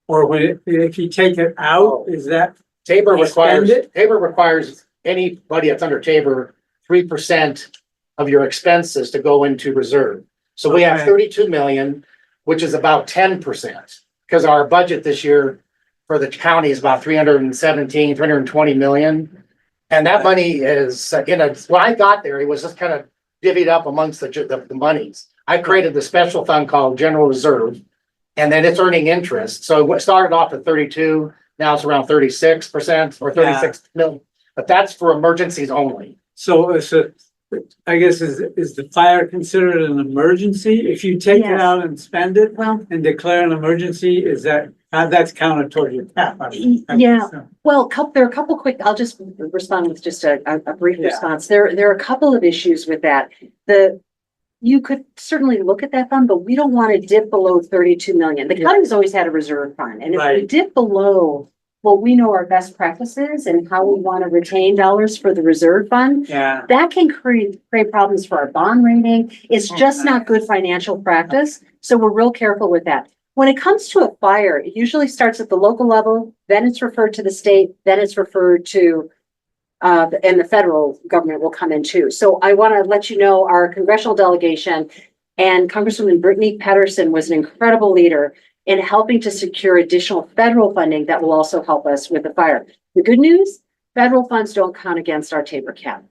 Or if you take it out, is that, Tabor requires, Expend it? Tabor requires anybody that's under Tabor, 3% of your expenses to go into reserve. So we have Okay. 32 million, which is about 10%. Because our budget this year for the county is about 320 million. And that money is, when I got there, it was just kind of divvied up amongst the monies. I created the special fund called General Reserve, and then it's earning interest. So it started off at 32, now it's around 36% or 36 million. But that's for emergencies only. So I guess is the fire considered an emergency? If you take it Yes. out and spend it Well, and declare an emergency, is that's counted toward your tap? Yeah. Well, there are a couple quick, I'll just respond with just a brief Yeah. response. There are a couple of issues with that. You could certainly look at that fund, but we don't want to dip below 32 million. The county's always had a reserve fund. And if we Right. dip below what we know our best practices and how we want to retain dollars for the reserve fund, Yeah, that can create problems for our bond rating. It's just not good financial practice. So we're real careful with that. When it comes to a fire, it usually starts at the local level, then it's referred to the state, then it's referred to and the federal government will come in too. So I want to let you know our congressional delegation and Congresswoman Brittany Pedersen was an incredible leader in helping to secure additional federal funding that will also help us with the fire. The good news, federal funds don't count against our Tabor cap.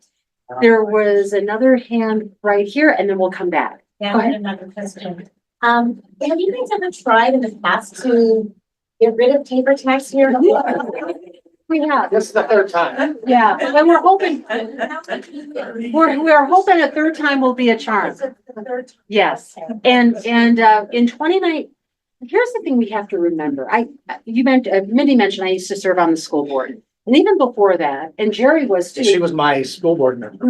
There was another hand right here and then we'll come back. Yeah, Go I had ahead. another question. Have you guys ever tried in the past to get rid of Tabor tax here? We have, This is the third time. yeah, and we're hoping, we're hoping a third time will be a charm. Yes, and in 29, here's the thing we have to remember. Mindy mentioned I used to serve on the school board. And even before that, and Jerry was too. She was my school board member.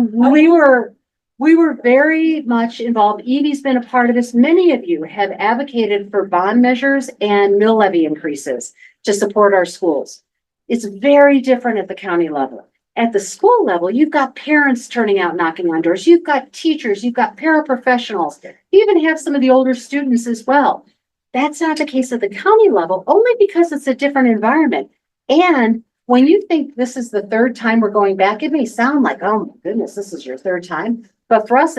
We were very much involved. Evie's been a part of this. Many of you have advocated for bond measures and mill levy increases to support our schools. It's very different at the county level. At the school level, you've got parents turning out, knocking on doors. You've got teachers, you've got paraprofessionals. You even have some of the older students as well. That's not the case at the county level, only because it's a different environment. And when you think this is the third time we're going back, it may sound like, oh my goodness, this is your third time. But for us,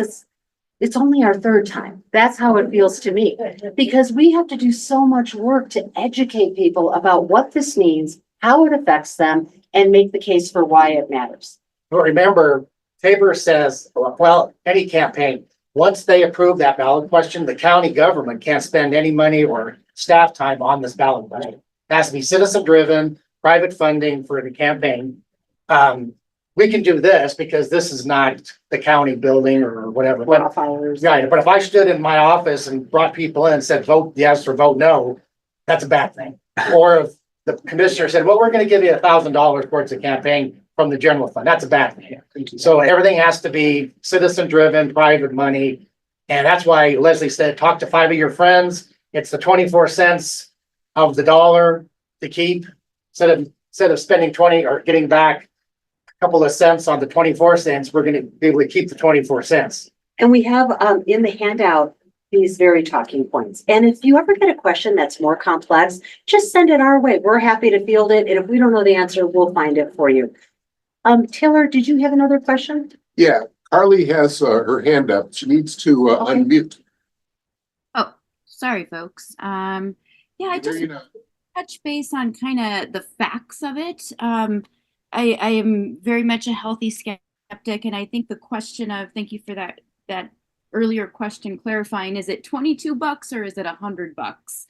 it's only our third time. That's how it feels to me. Because we have to do so much work to educate people about what this means, how it affects them, and make the case for why it matters. But remember, Tabor says, well, any campaign, once they approve that ballot question, the county government can't spend any money or staff time on this ballot question. It has to be citizen driven, private funding for the campaign. We can do this because this is not the county building or whatever. But, right, but if I stood in my office and brought people in and said, vote yes or vote no, that's a bad thing. Or if the commissioner said, well, we're gonna give you $1,000 towards the campaign from the general fund, that's a bad thing. So everything has to be citizen driven, private money. And that's why Leslie said, talk to 5 of your friends. It's the 24 cents of the dollar to keep instead of spending 20 or getting back a couple of cents on the 24 cents, we're gonna be able to keep the 24 cents. And we have in the handout these very talking points. And if you ever get a question that's more complex, just send it our way. We're happy to field it. And if we don't know the answer, we'll find it for you. Taylor, did you have another question? Yeah, Carly has her hand up. She needs to Okay. unmute. Oh, sorry, folks. Yeah, I There just you go. touch base on kind of the facts of it. I am very much a healthy skeptic, and I think the question of, thank you for that earlier question clarifying, is it $22 or is it $100?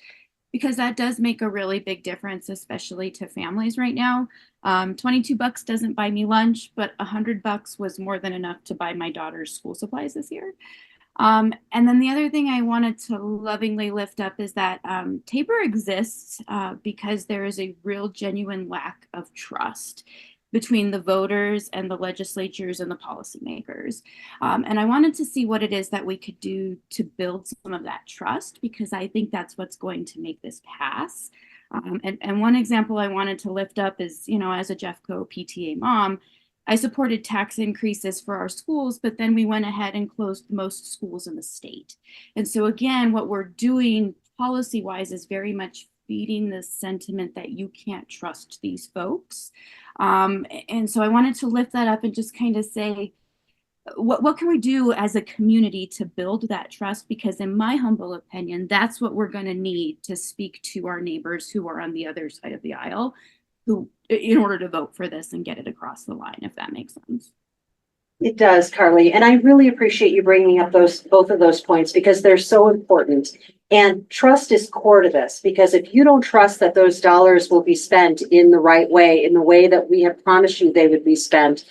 Because that does make a really big difference, especially to families right now. $22 doesn't buy me lunch, but $100 was more than enough to buy my daughter's school supplies this year. And then the other thing I wanted to lovingly lift up is that Tabor exists because there is a real genuine lack of trust between the voters and the legislatures and the policymakers. And I wanted to see what it is that we could do to build some of that trust, because I think that's what's going to make this pass. And one example I wanted to lift up is, as a Jeffco PTA mom, I supported tax increases for our schools, but then we went ahead and closed most schools in the state. And so again, what we're doing policy-wise is very much feeding the sentiment that you can't trust these folks. And so I wanted to lift that up and just kind of say, what can we do as a community to build that trust? Because in my humble opinion, that's what we're going to need to speak to our neighbors who are on the other side of the aisle, in order to vote for this and get it across the line, if that makes sense. It does, Carly, and I really appreciate you bringing up both of those points because they're so important. And trust is core to this, because if you don't trust that those dollars will be spent in the right way, in the way that we have promised you they would be spent,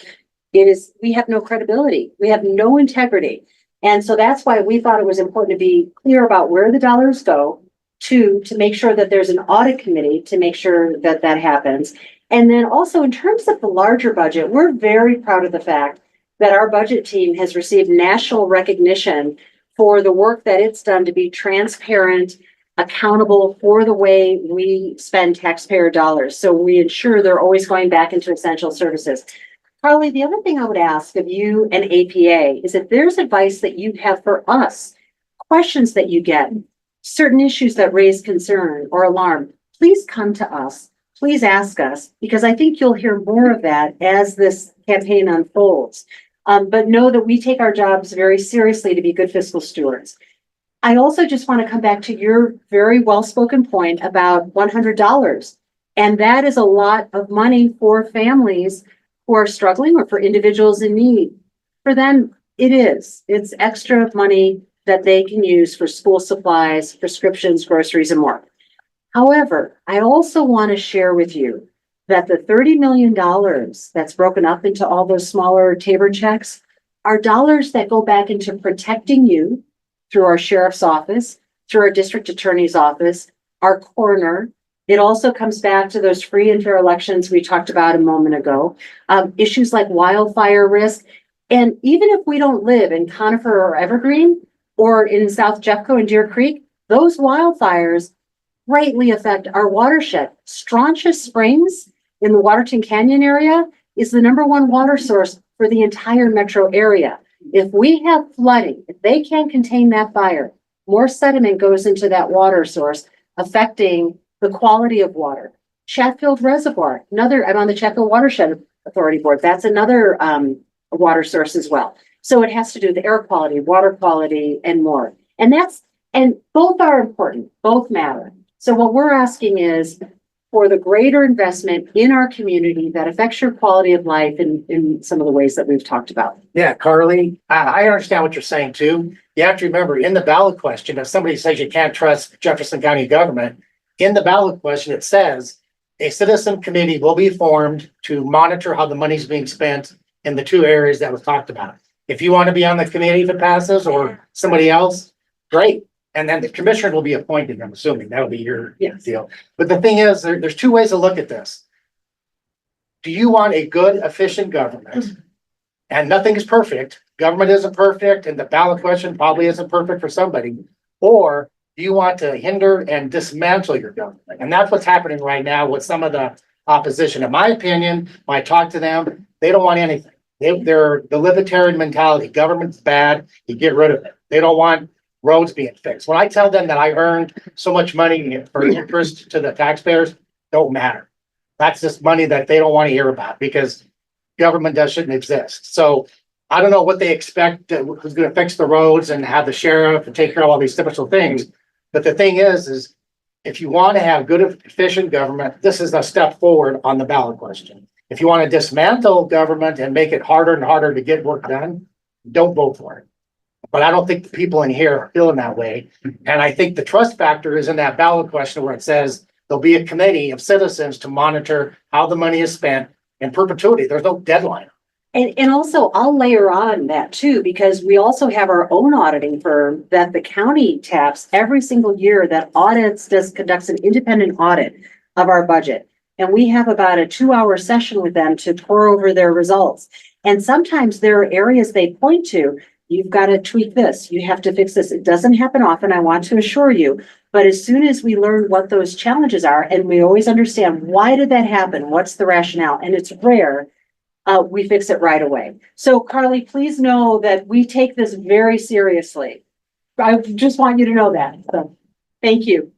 we have no credibility. We have no integrity. And so that's why we thought it was important to be clear about where the dollars go, to make sure that there's an audit committee to make sure that that happens. And then also in terms of the larger budget, we're very proud of the fact that our budget team has received national recognition for the work that it's done to be transparent, accountable for the way we spend taxpayer dollars. So we ensure they're always going back into essential services. Carly, the other thing I would ask of you and APA is if there's advice that you have for us, questions that you get, certain issues that raise concern or alarm, please come to us. Please ask us, because I think you'll hear more of that as this campaign unfolds. But know that we take our jobs very seriously to be good fiscal stewards. I also just want to come back to your very well-spoken point about $100. And that is a lot of money for families who are struggling or for individuals in need. For them, it's extra money that they can use for school supplies, prescriptions, groceries, and more. However, I also want to share with you that the $30 million that's broken up into all those smaller Tabor checks are dollars that go back into protecting you through our sheriff's office, through our district attorney's office, our coroner. It also comes back to those free and fair elections we talked about a moment ago, issues like wildfire risk. And even if we don't live in Conifer or Evergreen or in South Jeffco and Deer Creek, those wildfires greatly affect our watershed. Strontius Springs in the Waterton Canyon area is the #1 water source for the entire metro area. If we have flooding, if they can't contain that fire, more sediment goes into that water source, affecting the quality of water. Chatfield Reservoir, I'm on the Chatfield Watershed Authority Board. That's another water source as well. So it has to do with air quality, water quality, and more. And both are important, both matter. So what we're asking is for the greater investment in our community that affects your quality of life in some of the ways that we've talked about. Yeah, Carly, I understand what you're saying too. You have to remember in the ballot question, if somebody says you can't trust Jefferson County government, in the ballot question, it says a citizen committee will be formed to monitor how the money's being spent in the 2 areas that was talked about. If you want to be on the committee if it passes or somebody else, great. And then the commissioner will be appointed, I'm assuming that'll be your deal. But the thing is, there's 2 ways to look at this. Do you want a good, efficient government? And nothing is perfect. Government isn't perfect, and the ballot question probably isn't perfect for somebody. Or do you want to hinder and dismantle your government? And that's what's happening right now with some of the opposition. In my opinion, when I talk to them, they don't want anything. They're the libertarian mentality. Government's bad, you get rid of it. They don't want roads being fixed. When I tell them that I earned so much money for interest to the taxpayers, don't matter. That's just money that they don't want to hear about because government shouldn't exist. So I don't know what they expect, who's going to fix the roads and have the sheriff and take care of all these typical things. But the thing is if you want to have good, efficient government, this is a step forward on the ballot question. If you want to dismantle government and make it harder and harder to get work done, don't vote for it. But I don't think the people in here are feeling that way. And I think the trust factor is in that ballot question where it says there'll be a committee of citizens to monitor how the money is spent in perpetuity. There's no deadline. And also I'll layer on that too, because we also have our own auditing firm that the county taps every single year that conducts an independent audit of our budget. And we have about a 2-hour session with them to pour over their results. And sometimes there are areas they point to. You've got to tweak this. You have to fix this. It doesn't happen often, I want to assure you. But as soon as we learn what those challenges are, and we always understand why did that happen? What's the rationale? And it's rare, we fix it right away. So Carly, please know that we take this very seriously. I just want you to know that. So thank you.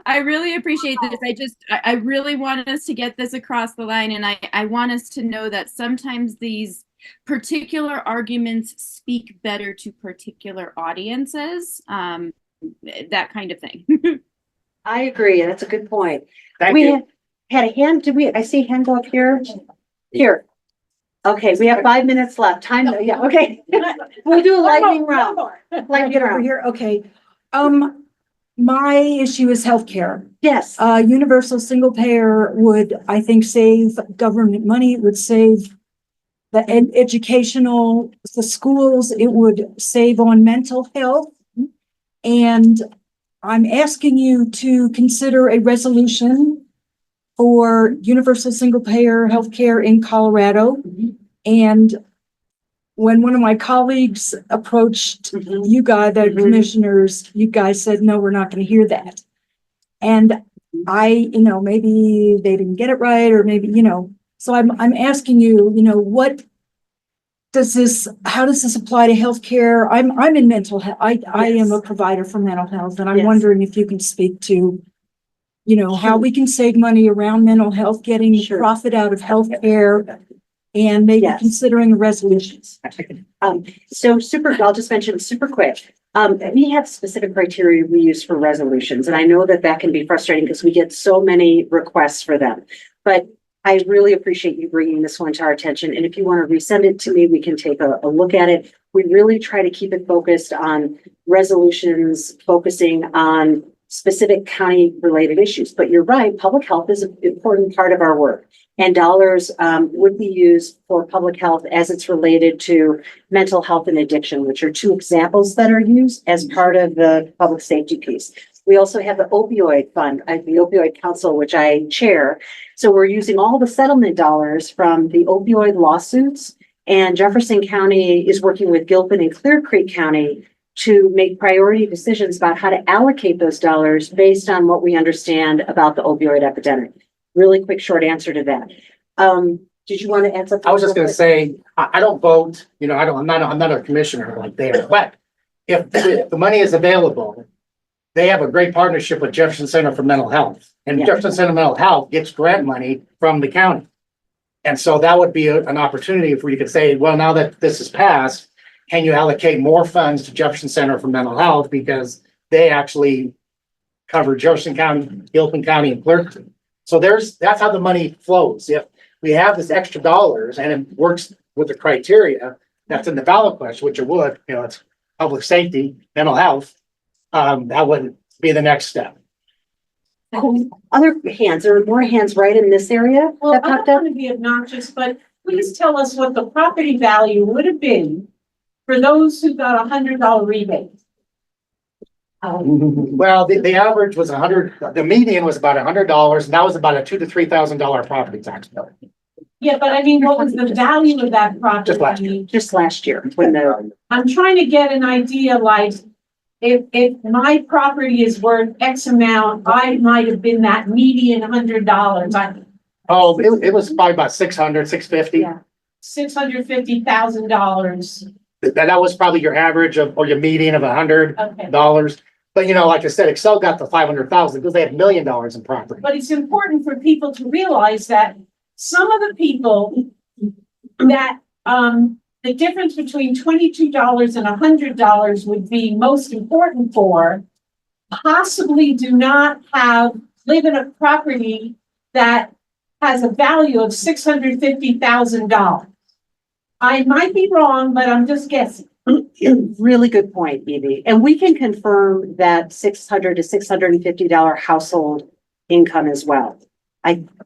I really appreciate this. I really want us to get this across the line. And I want us to know that sometimes these particular arguments speak better to particular audiences, that kind of thing. I agree. That's a good point. Thank you. had a hand, I see a hand go up here? Here. Okay, we have 5 minutes left. Time, yeah, okay. We'll do a lightning round. Lightning Get over round. here, okay. My issue is healthcare. Yes. Universal single payer would, I think, save government money. It would save the educational, the schools. It would save on mental health. And I'm asking you to consider a resolution for universal single payer healthcare in Colorado. And when one of my colleagues approached you guys, the commissioners, you guys said, no, we're not going to hear that. And maybe they didn't get it right, or maybe, so I'm asking you, how does this apply to healthcare? I'm in mental health. I am a provider for mental health, and I'm Yes. wondering if you can speak to, how we can save money around mental health, getting Sure. profit out of healthcare, and maybe Yes. considering resolutions. So I'll just mention super quick. We have specific criteria we use for resolutions, and I know that can be frustrating because we get so many requests for them. But I really appreciate you bringing this one to our attention. And if you want to resend it to me, we can take a look at it. We really try to keep it focused on resolutions, focusing on specific county related issues. But you're right, public health is an important part of our work. And dollars would be used for public health as it's related to mental health and addiction, which are two examples that are used as part of the public safety piece. We also have the opioid fund, the opioid council, which I chair. So we're using all the settlement dollars from the opioid lawsuits, and Jefferson County is working with Gilpin and Clear Creek County to make priority decisions about how to allocate those dollars based on what we understand about the opioid epidemic. Really quick, short answer to that. Did you want to add something? I was just gonna say, I don't vote, I'm not a commissioner like there, but if the money is available, they have a great partnership with Jefferson Center for Mental Health, and Yeah. Jefferson Center for Mental Health gets grant money from the county. And so that would be an opportunity for you could say, well, now that this is passed, can you allocate more funds to Jefferson Center for Mental Health, because they actually cover Jefferson County, Gilpin County, and Clerk. So that's how the money flows. If we have this extra dollars and it works with the criteria that's in the ballot question, which it would, it's public safety, mental health, that would be the next step. Other hands, there are more hands right in this area Well, that I popped don't up. want to be obnoxious, but please tell us what the property value would have been for those who got $100 rebate. Well, the average was the median was about $100, and that was about a $2,000 to $3,000 property tax bill. Yeah, but I mean, what was the value of that Just last property? Just last year when I'm trying to get an idea, like, if my property is worth X amount, I might have been that median $100. Oh, it was probably about 650. Yeah. $650,000. That was probably your average or your median of $100. Okay. But like I said, Excel got to 500,000 because they had $1 million in property. But it's important for people to realize that some of the people that, the difference between $22 and $100 would be most important for, possibly do not live in a property that has a value of $650,000. I might be wrong, but I'm just guessing. Really good point, Evie. And we can confirm that $600 to $650 household income as well.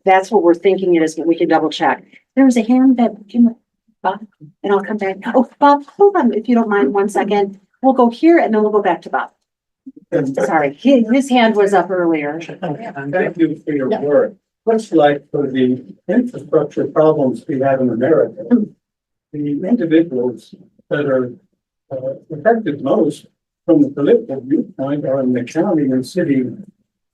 That's what we're thinking it is, but we can double check. There was a hand that came up, and I'll come back. Oh, Bob, hold on, if you don't mind 1 second. We'll go here and then we'll go back to Bob. Sorry, his hand was up earlier. Thank you for your work. Much like for the infrastructure problems we have in America, the individuals that are affected most from the political viewpoint are in the county and city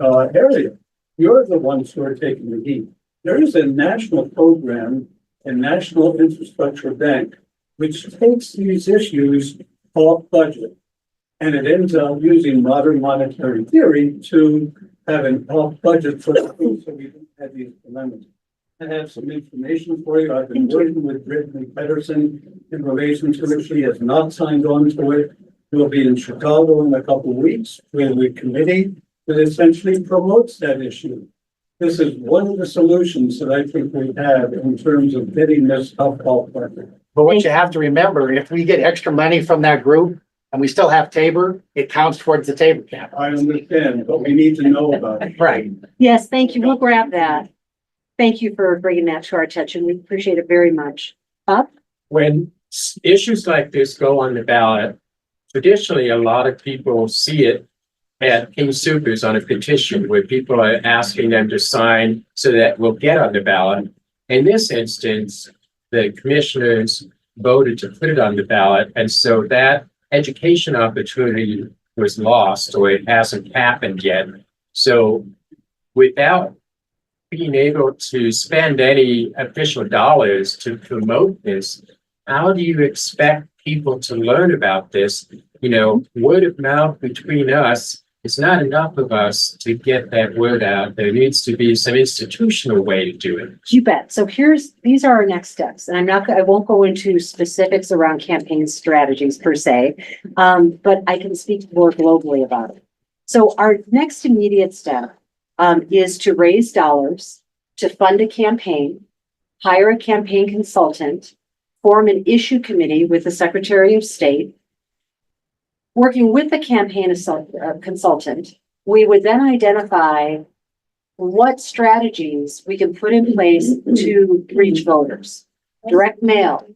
area. You're the ones who are taking the heat. There is a national program, a national infrastructure bank, which takes these issues off budget. And it ends up using modern monetary theory to have an off budget for the food, so we don't have these dilemmas. I have some information for you. I've been working with Brittany Pedersen in relation to it. She has not signed on to it. We'll be in Chicago in a couple of weeks with a committee that essentially promotes that issue. this is one of the solutions that I think we have in terms of getting this alcohol market. But what you have to remember, if we get extra money from that group and we still have Tabor, it counts towards the Tabor cap. I understand, but we need to know about it. Right. Yes, thank you. We'll grab that. Thank you for bringing that to our attention. We appreciate it very much. Up? When issues like this go on the ballot, traditionally, a lot of people see it at King Soopers on a petition where people are asking them to sign so that we'll get on the ballot. In this instance, the commissioners voted to put it on the ballot, and so that education opportunity was lost, or it hasn't happened yet. So without being able to spend any official dollars to promote this, how do you expect people to learn about this? You know, word of mouth between us, it's not enough of us to get that word out. There needs to be some institutional way to do it. You bet. So these are our next steps, and I won't go into specifics around campaign strategies per se, but I can speak more globally about it. So our next immediate step is to raise dollars to fund a campaign, hire a campaign consultant, form an issue committee with the Secretary of State. Working with the campaign consultant, we would then identify what strategies we can put in place to reach voters. Direct mail,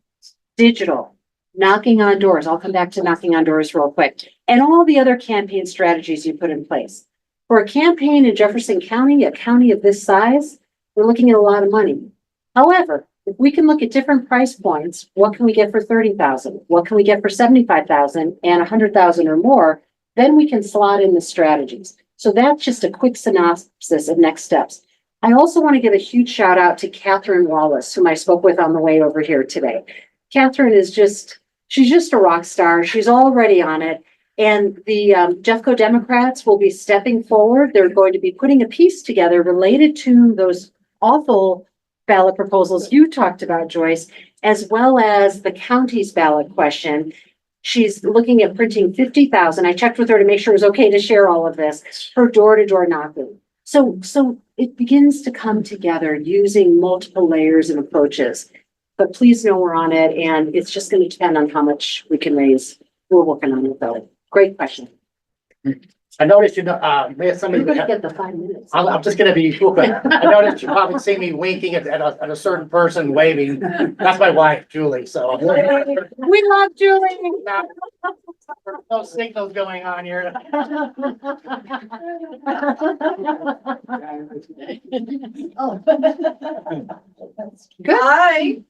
digital, knocking on doors. I'll come back to knocking on doors real quick. And all the other campaign strategies you put in place. For a campaign in Jefferson County, a county of this size, we're looking at a lot of money. However, if we can look at different price points, what can we get for 30,000? What can we get for 75,000 and 100,000 or more? Then we can slot in the strategies. So that's just a quick synopsis of next steps. I also want to give a huge shout out to Catherine Wallace, whom I spoke with on the way over here today. Catherine is she's just a rock star. She's already on it. And the Jeffco Democrats will be stepping forward. They're going to be putting a piece together related to those awful ballot proposals you talked about, Joyce, as well as the county's ballot question. She's looking at printing 50,000. I checked with her to make sure it was okay to share all of this for door-to-door knocking. So it begins to come together using multiple layers and approaches. But please know we're on it, and it's just going to depend on how much we can raise. We're working on it, though. Great question. I noticed may have somebody. You're going to get the 5 minutes. I'm just gonna be, I noticed you probably see me winking at a certain person waving. That's my wife, Julie, so. We love Julie. No signals going on here. I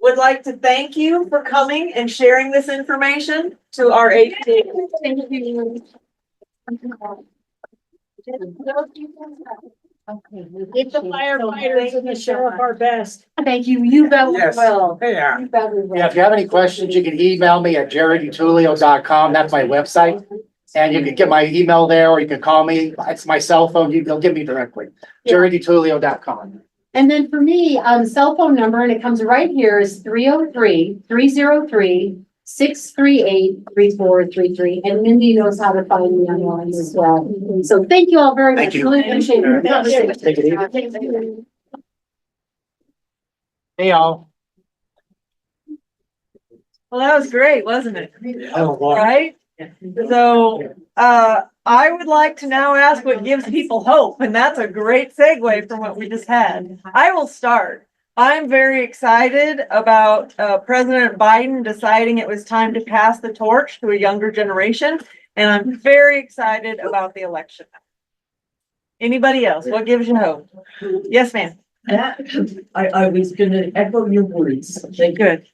would like to thank you for coming and sharing this information to our APA. Thank you. Give the firefighters and the sheriff our best. Thank you. You bet we Yes. will. Yeah. You bet we will. Yeah, if you have any questions, you can email me at jareddutulio.com. That's my website. And you can get my email there, or you can call me. It's my cell phone. You'll get me directly. jareddutulio.com. And then for me, cell phone number, and it comes right here, is 303-303-638-3433. And Mindy knows how to find me online as well. So thank you all very much. Thank you. Really appreciate your conversation. Take it easy. Hey, y'all. Well, that was great, wasn't it? Oh, boy. Right? So, I would like to now ask what gives people hope, and that's a great segue from what we just had. I will start. I'm very excited about, President Biden deciding it was time to pass the torch to a younger generation, and I'm very excited about the election. Anybody else? What gives you hope? Yes, ma'am. I was gonna echo your words. Thank you. Good.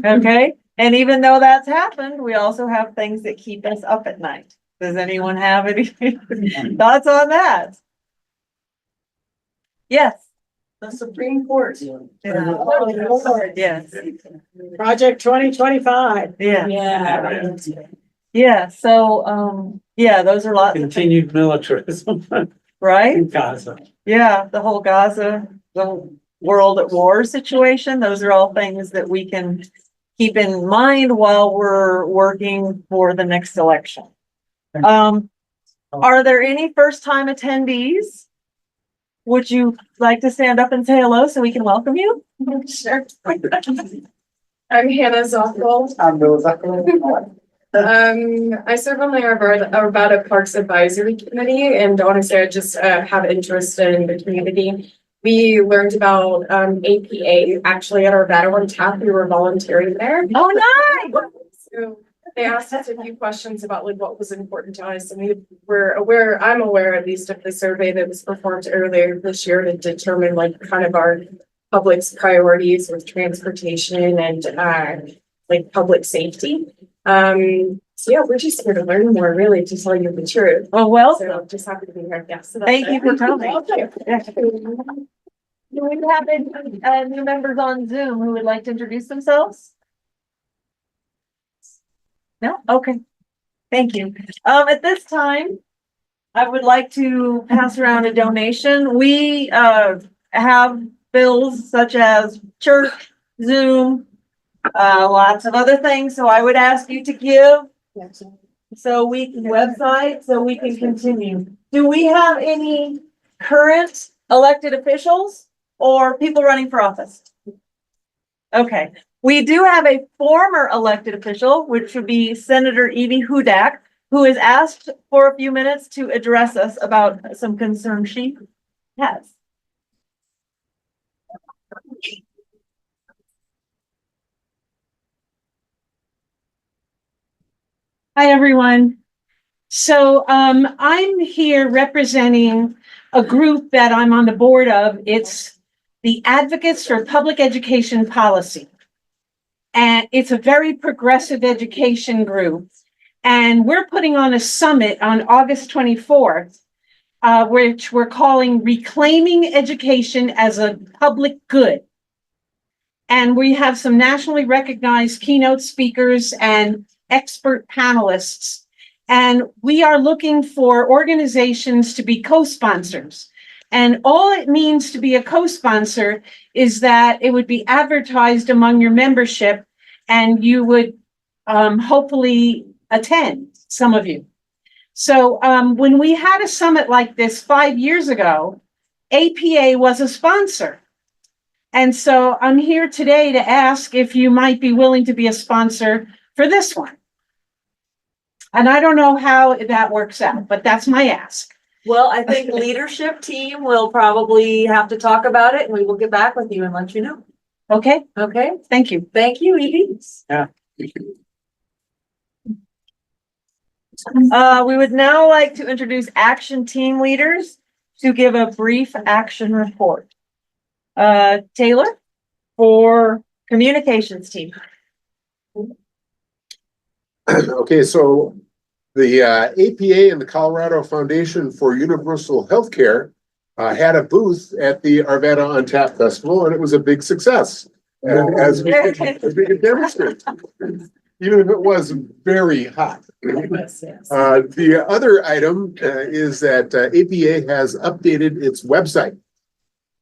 Okay, and even though that's happened, we also have things that keep us up at night. Does anyone have any thoughts on that? Yes. The Supreme Court. Yes, Project 2025. yeah, yeah, so, yeah, those are lots of things, Continued militarism right? in Gaza. Yeah, the whole Gaza, the world at war situation, those are all things that we can keep in mind while we're working for the next election. Are there any first-time attendees? would you like to stand up and say hello so we can welcome you? Sure. I'm Hannah Zoffel. I serve on the Arvada Parks Advisory Committee, and honestly, I just have interest in the community. We learned about APA actually at Arvada on tap. We were volunteering there. Oh, nice. So they asked us a few questions about like what was important to us, and we were aware, I'm aware at least of the survey that was performed earlier this year to determine like kind of our public's priorities with transportation and like public safety. So yeah, we're just here to learn more, really, to tell you the truth. Oh, well, So I'm just happy to be here. Yeah. So that's thank it. you for coming. Okay. Do we have any new members on Zoom who would like to introduce themselves? No? Okay. Thank you. At this time, I would like to pass around a donation. We have bills such as church, Zoom, lots of other things. So I would ask you to give so we can website so we can continue. Do we have any current elected officials or people running for office? Okay, we do have a former elected official, which would be Senator Evie Hudak, who has asked for a few minutes to address us about some concerns she has. Hi, everyone. So I'm here representing a group that I'm on the board of. It's the Advocates for Public Education Policy. And it's a very progressive education group. And we're putting on a summit on August 24th, which we're calling Reclaiming Education as a Public Good. And we have some nationally recognized keynote speakers and expert panelists. And we are looking for organizations to be co-sponsors. And all it means to be a co-sponsor is that it would be advertised among your membership and you would hopefully attend, some of you. So when we had a summit like this 5 years ago, APA was a sponsor. And so I'm here today to ask if you might be willing to be a sponsor for this one. And I don't know how that works out, but that's my ask. Well, I think leadership team will probably have to talk about it and we will get back with you and let you know. Okay, Okay, thank you. thank you, Evie. Yeah. We would now like to introduce action team leaders to give a brief action report. Taylor for communications team. Okay, so the APA and the Colorado Foundation for Universal Healthcare had a booth at the Arvada on Tap Festival, and it was a big success. And as we could demonstrate, even if it was very hot. The other item is that APA has updated its website.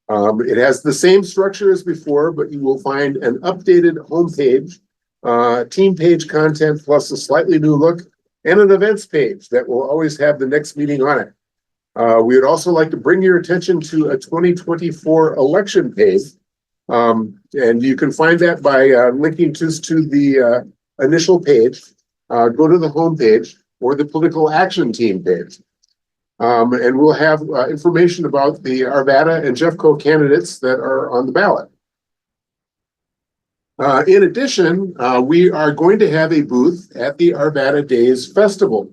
It has the same structure as before, but you will find an updated homepage, team page content plus a slightly new look, and an events page that will always have the next meeting on it. We would also like to bring your attention to a 2024 election page. And you can find that by linking just to the initial page, go to the home page or the political action team page. And we'll have information about the Arvada and Jeffco candidates that are on the ballot. In addition, we are going to have a booth at the Arvada Days Festival.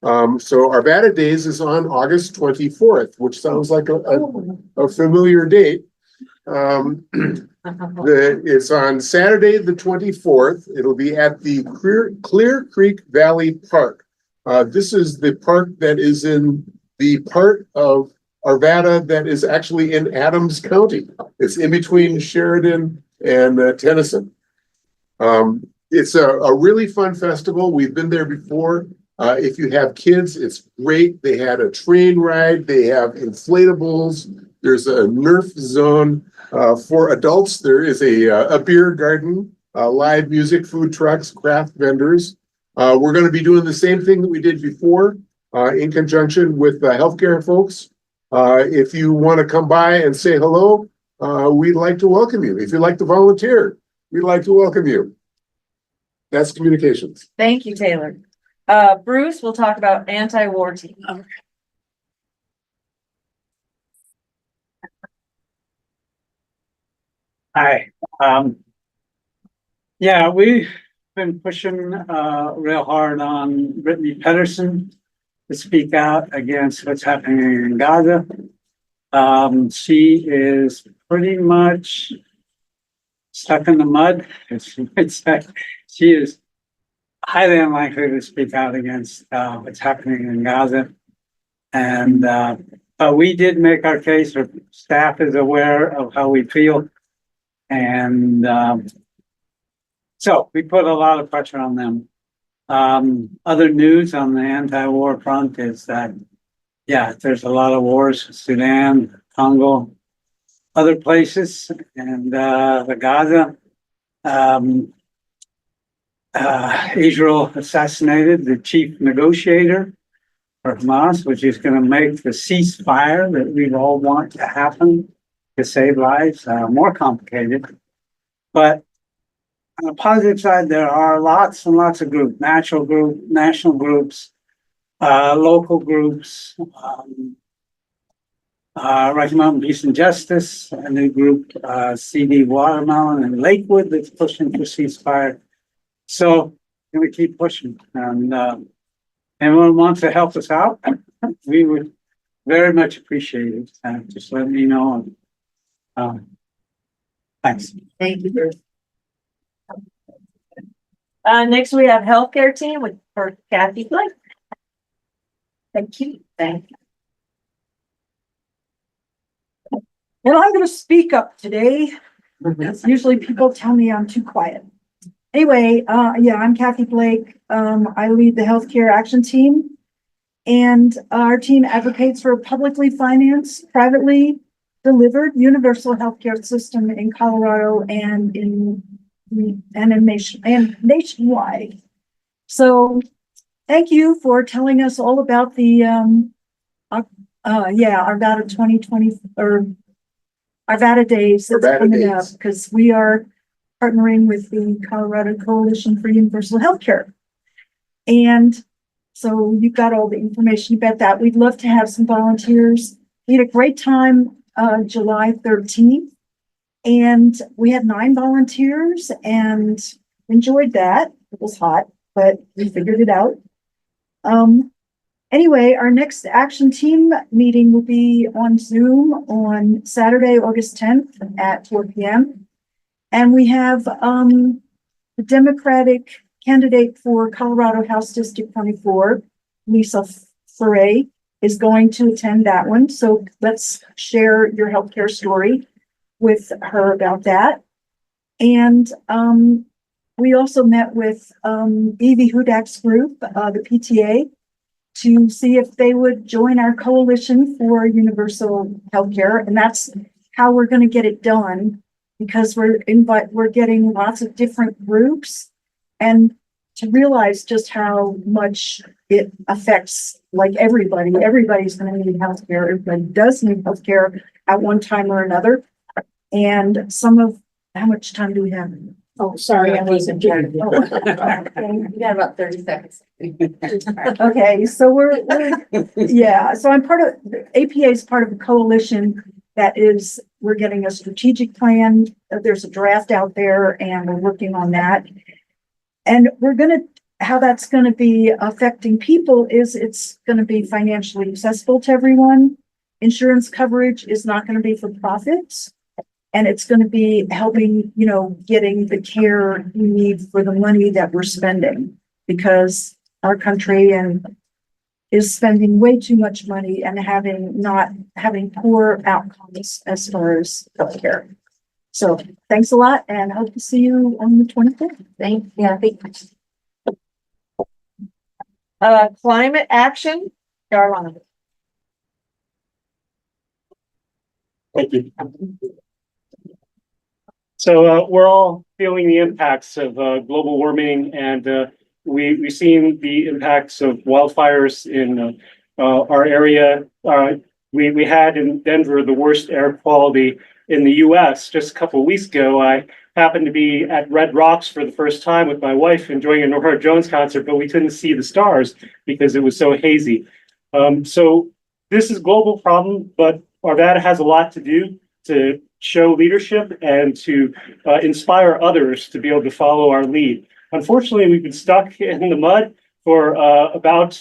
So Arvada Days is on August 24th, which sounds like a familiar date. It's on Saturday, the 24th. It'll be at the Clear Creek Valley Park. This is the park that is in the part of Arvada that is actually in Adams County. It's in between Sheridan and Tennyson. It's a really fun festival. We've been there before. If you have kids, it's great. They had a train ride. They have inflatables. There's a Nerf zone. For adults, there is a beer garden, live music, food trucks, craft vendors. We're going to be doing the same thing that we did before in conjunction with healthcare folks. If you want to come by and say hello, we'd like to welcome you. If you'd like to volunteer, we'd like to welcome you. That's communications. Thank you, Taylor. Bruce will talk about anti-war team. Hi, yeah, we've been pushing, real hard on Brittany Pedersen to speak out against what's happening in Gaza. She is pretty much stuck in the mud, as you might say. She is highly unlikely to speak out against, what's happening in Gaza. And, but we did make our case, our staff is aware of how we feel. And so we put a lot of pressure on them. Other news on the anti-war front is that, yeah, there's a lot of wars, Sudan, Congo, other places, and the Gaza. Israel assassinated the chief negotiator for Hamas, which is going to make the ceasefire that we all want to happen to save lives, more complicated. But on the positive side, there are lots and lots of groups, national groups, local groups, Rocky Mountain Peace and Justice, a new group, CD Watermelon and Lakewood that's pushing for ceasefire. So we're going to keep pushing. And anyone wants to help us out, we would very much appreciate it. Just let me know. Thanks. Thank you, Bruce. Next we have healthcare team with for Kathy Blake. Thank you. Thank you. And I'm gonna speak up today. Usually people tell me I'm too quiet. Anyway, yeah, I'm Kathy Blake. I lead the healthcare action team. And our team advocates for a publicly financed, privately delivered universal healthcare system in Colorado and nationwide. So thank you for telling us all about the our VADA 2020 or our VADA days that's coming up, because we are partnering with the Colorado Coalition for Universal Healthcare. And so you've got all the information about that. We'd love to have some volunteers. We had a great time July 13th, and we had 9 volunteers and enjoyed that. It was hot, but we figured it out. Anyway, our next action team meeting will be on Zoom on Saturday, August 10th at 4 p.m. And we have the Democratic candidate for Colorado House District 24, Lisa Foray, is going to attend that one. So let's share your healthcare story with her about that. And we also met with Evie Hudak's group, the PTA, to see if they would join our coalition for universal healthcare. And that's how we're going to get it done, because we're getting lots of different groups, and to realize just how much it affects like everybody. Everybody's going to need healthcare. Everybody does need healthcare at one time or another. And how much time do we have? Oh, sorry, I wasn't trying You got about 30 seconds. Okay, so so I'm part of, APA is part of a coalition that we're getting a strategic plan. There's a draft out there and we're working on that. And how that's gonna be affecting people is it's gonna be financially accessible to everyone. Insurance coverage is not gonna be for profits. And it's going to be helping, getting the care we need for the money that we're spending, because our country is spending way too much money and not having poor outcomes as far as healthcare. So thanks a lot, and hope to see you on the 25th. Thank you. Climate action, Darlene. Thank you. So we're all feeling the impacts of global warming, and we've seen the impacts of wildfires in our area. we had in Denver the worst air quality in the US. Just a couple of weeks ago, I happened to be at Red Rocks for the first time with my wife enjoying a Norah Jones concert, but we couldn't see the stars because it was so hazy. So this is a global problem, but Arvada has a lot to do to show leadership and to inspire others to be able to follow our lead. Unfortunately, we've been stuck in the mud for about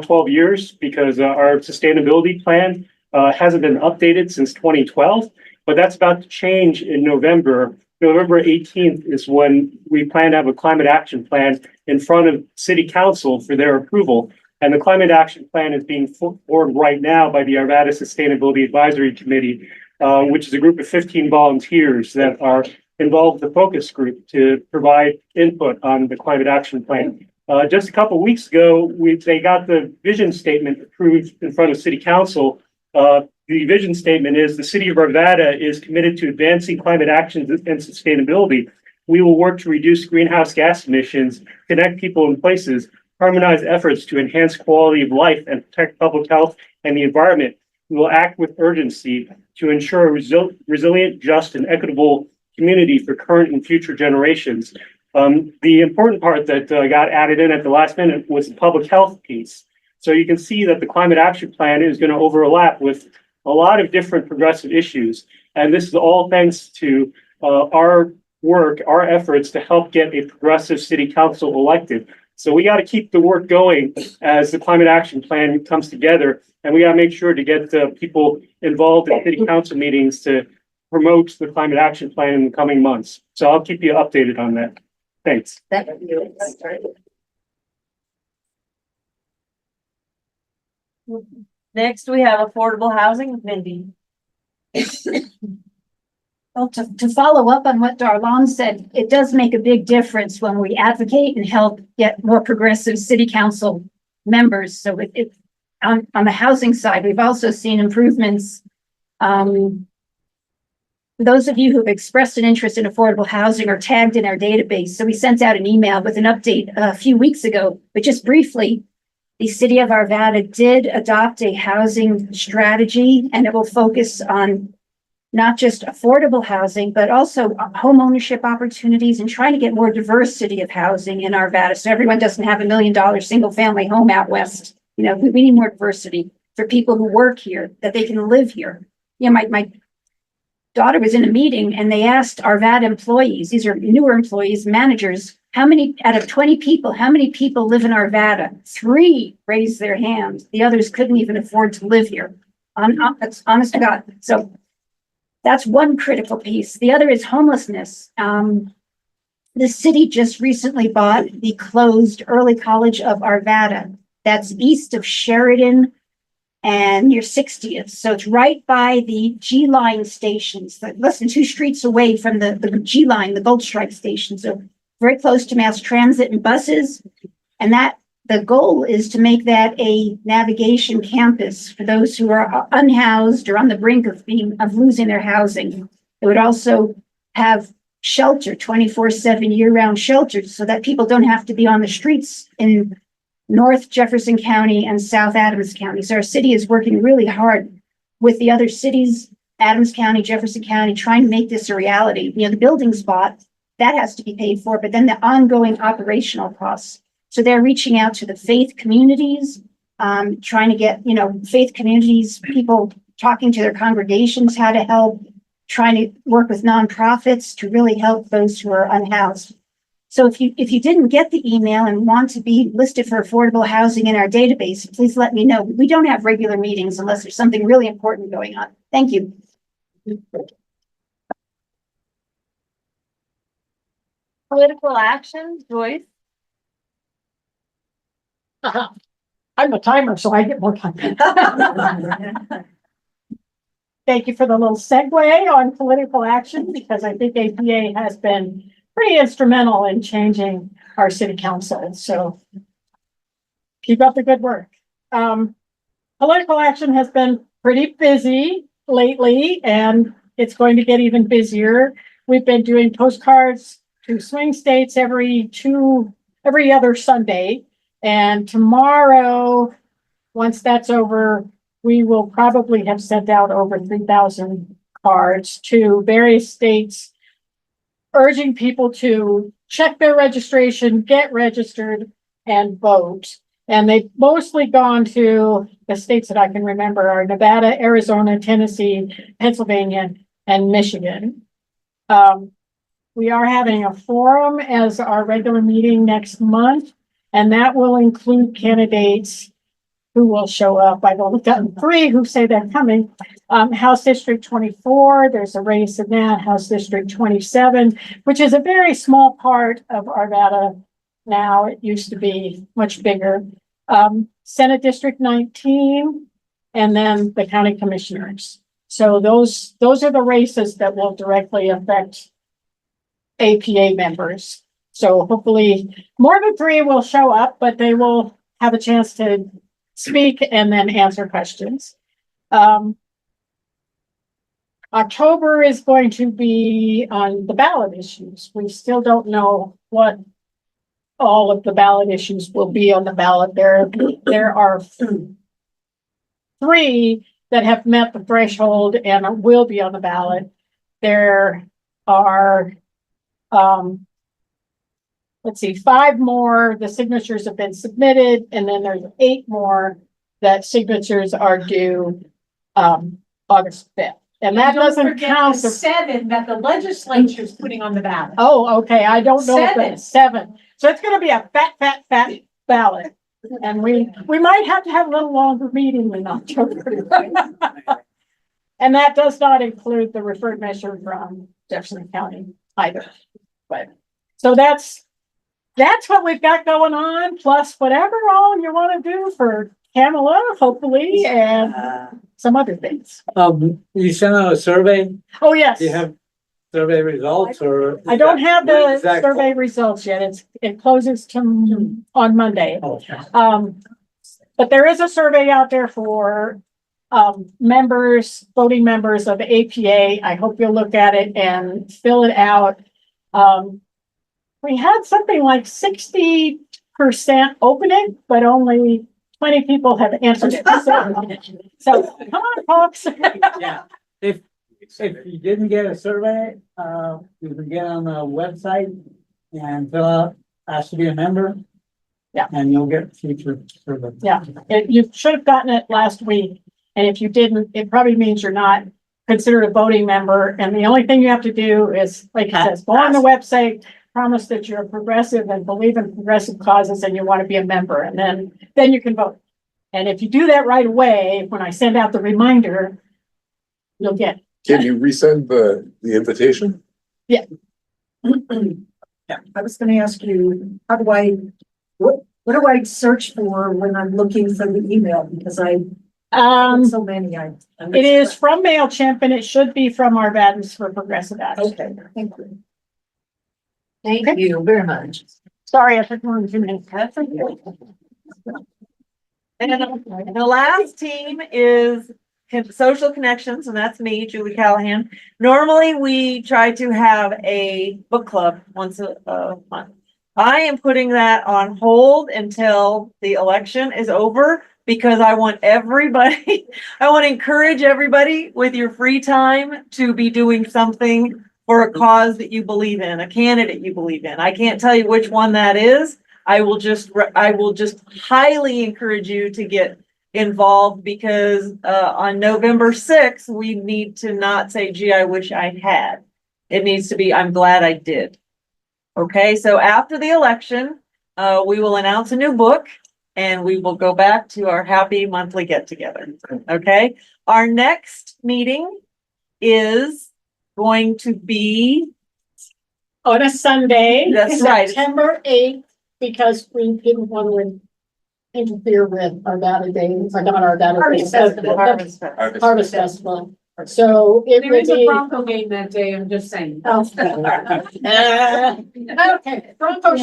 12 years because our sustainability plan hasn't been updated since 2012, but that's about to change in November. November 18th is when we plan to have a climate action plan in front of City Council for their approval. And the climate action plan is being formed right now by the Arvada Sustainability Advisory Committee, which is a group of 15 volunteers that are involved with the focus group to provide input on the climate action plan. Just a couple of weeks ago, they got the vision statement approved in front of City Council. The vision statement is the City of Arvada is committed to advancing climate actions and sustainability. We will work to reduce greenhouse gas emissions, connect people and places, harmonize efforts to enhance quality of life and protect public health and the environment. We will act with urgency to ensure a resilient, just, and equitable community for current and future generations. The important part that got added in at the last minute was the public health piece. So you can see that the climate action plan is going to overlap with a lot of different progressive issues. And this is all thanks to our work, our efforts to help get a progressive city council elected. So we got to keep the work going as the climate action plan comes together. And we got to make sure to get people involved in city council meetings to promote the climate action plan in the coming months. So I'll keep you updated on that. Thanks. Next, we have affordable housing, Mindy. Well, to follow up on what Darlene said, it does make a big difference when we advocate and help get more progressive city council members. So on the housing side, we've also seen improvements. Those of you who have expressed an interest in affordable housing are tagged in our database. So we sent out an email with an update a few weeks ago, but just briefly, the City of Arvada did adopt a housing strategy, and it will focus on not just affordable housing, but also home ownership opportunities and trying to get more diversity of housing in Arvada. So everyone doesn't have $1 million single family home out west. You know, we need more diversity for people who work here, that they can live here. You know, my daughter was in a meeting and they asked Arvada employees, these are newer employees, managers, how many out of 20 people, how many people live in Arvada? 3 raised their hands. The others couldn't even afford to live here. That's honest to God. So that's one critical piece. The other is homelessness. The city just recently bought the closed Early College of Arvada. That's east of Sheridan and near 60th. So it's right by the G line stations, less than 2 streets away from the G line, the Gold Stripe station. So very close to mass transit and buses. And that the goal is to make that a navigation campus for those who are unhoused or on the brink of losing their housing. It would also have shelter, 24/7 year-round shelters, so that people don't have to be on the streets in North Jefferson County and South Adams County. So our city is working really hard with the other cities, Adams County, Jefferson County, trying to make this a reality. You know, the building spot, that has to be paid for, but then the ongoing operational costs. So they're reaching out to the faith communities, trying to get, faith communities, people talking to their congregations, how to help, trying to work with nonprofits to really help those who are unhoused. So if you didn't get the email and want to be listed for affordable housing in our database, please let me know. We don't have regular meetings unless there's something really important going on. Thank you. Political action, Joyce. I'm a timer, so I get more time. Thank you for the little segue on political action, because I think APA has been pretty instrumental in changing our city council. So keep up the good work. Political action has been pretty busy lately, and it's going to get even busier. We've been doing postcards to swing states every other Sunday. And tomorrow, once that's over, we will probably have sent out over 3,000 cards to various states, urging people to check their registration, get registered, and vote. And they've mostly gone to the states that I can remember are Nevada, Arizona, Tennessee, Pennsylvania, and Michigan. We are having a forum as our regular meeting next month, and that will include candidates who will show up. I've only gotten 3 who say they're coming. House District 24, there's a race in that, House District 27, which is a very small part of Arvada now. It used to be much bigger. Senate District 19, and then the county commissioners. So those are the races that will directly affect APA members. So hopefully more than 3 will show up, but they will have a chance to speak and then answer questions. October is going to be on the ballot issues. We still don't know what all of the ballot issues will be on the ballot. There are 3 that have met the threshold and will be on the ballot. There are, let's see, 5 more, the signatures have been submitted, and then there's 8 more that signatures are due, August 5th. And that doesn't count the the 7 that the legislature is putting on the ballot. Oh, okay, I don't know. 7. 7. So it's gonna be a fat ballot. And we might have to have a little longer meeting in October. And that does not include the referred measure from Jefferson County either. But, so that's what we've got going on, plus whatever all you wanna do for Kamala, hopefully, and some other things. You sent out a survey, Oh, yes. do you have survey results or? I don't have When the is that- survey results yet. It closes on Monday. Oh, okay. But there is a survey out there for members, voting members of APA. I hope you'll look at it and fill it out. We had something like 60% open it, but only 20 people have answered it. So come on, folks. Yeah, if you didn't get a survey, you can get on the website and fill out, ask to be a member. Yeah. And you'll get future survey. Yeah, you should have gotten it last week, and if you didn't, it probably means you're not considered a voting member, and the only thing you have to do is, like it says, go on the website, promise that you're a progressive and believe in progressive causes and you want to be a member, and then you can vote. And if you do that right away, when I send out the reminder, you'll get it. Can you resend the invitation? Yeah, I was gonna ask you, what do I search for when I'm looking for the email? Because I so many, It is from MailChimp, and it should be from our Arvadans for Progressive Action. Okay, thank you. Thank you very much. Sorry, I took more than 2 minutes. And the last team is Social Connections, and that's me, Julie Callahan. Normally, we try to have a book club once a month. I am putting that on hold until the election is over because I want everybody, I want to encourage everybody with your free time to be doing something for a cause that you believe in, a candidate you believe in. I can't tell you which one that is. I will just highly encourage you to get involved because on November 6th, we need to not say, gee, I wish I had. It needs to be, I'm glad I did. Okay, so after the election, we will announce a new book and we will go back to our happy monthly get together. Okay, our next meeting is going to be On a Sunday, That's right. September 8th, because we didn't want to interfere with our data days, not our data days. Harvest Festival. So it There will is a be. Bronco game that day, I'm just saying. Okay, Broncos.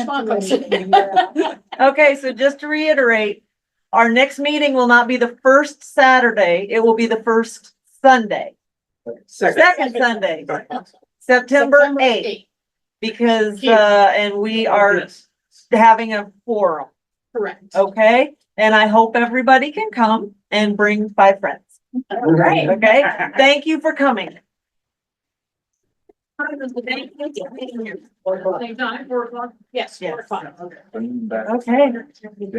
Okay, so just to reiterate, our next meeting will not be the first Saturday, it will be the first Sunday. Second Sunday, September 8th. Because, and we are having a forum, Correct. okay? And I hope everybody can come. and bring 5 friends. Right. Okay, thank you for coming. Yes. Yes. 4 o'clock. Okay,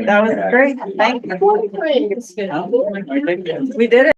that was great. Thank you. We did it.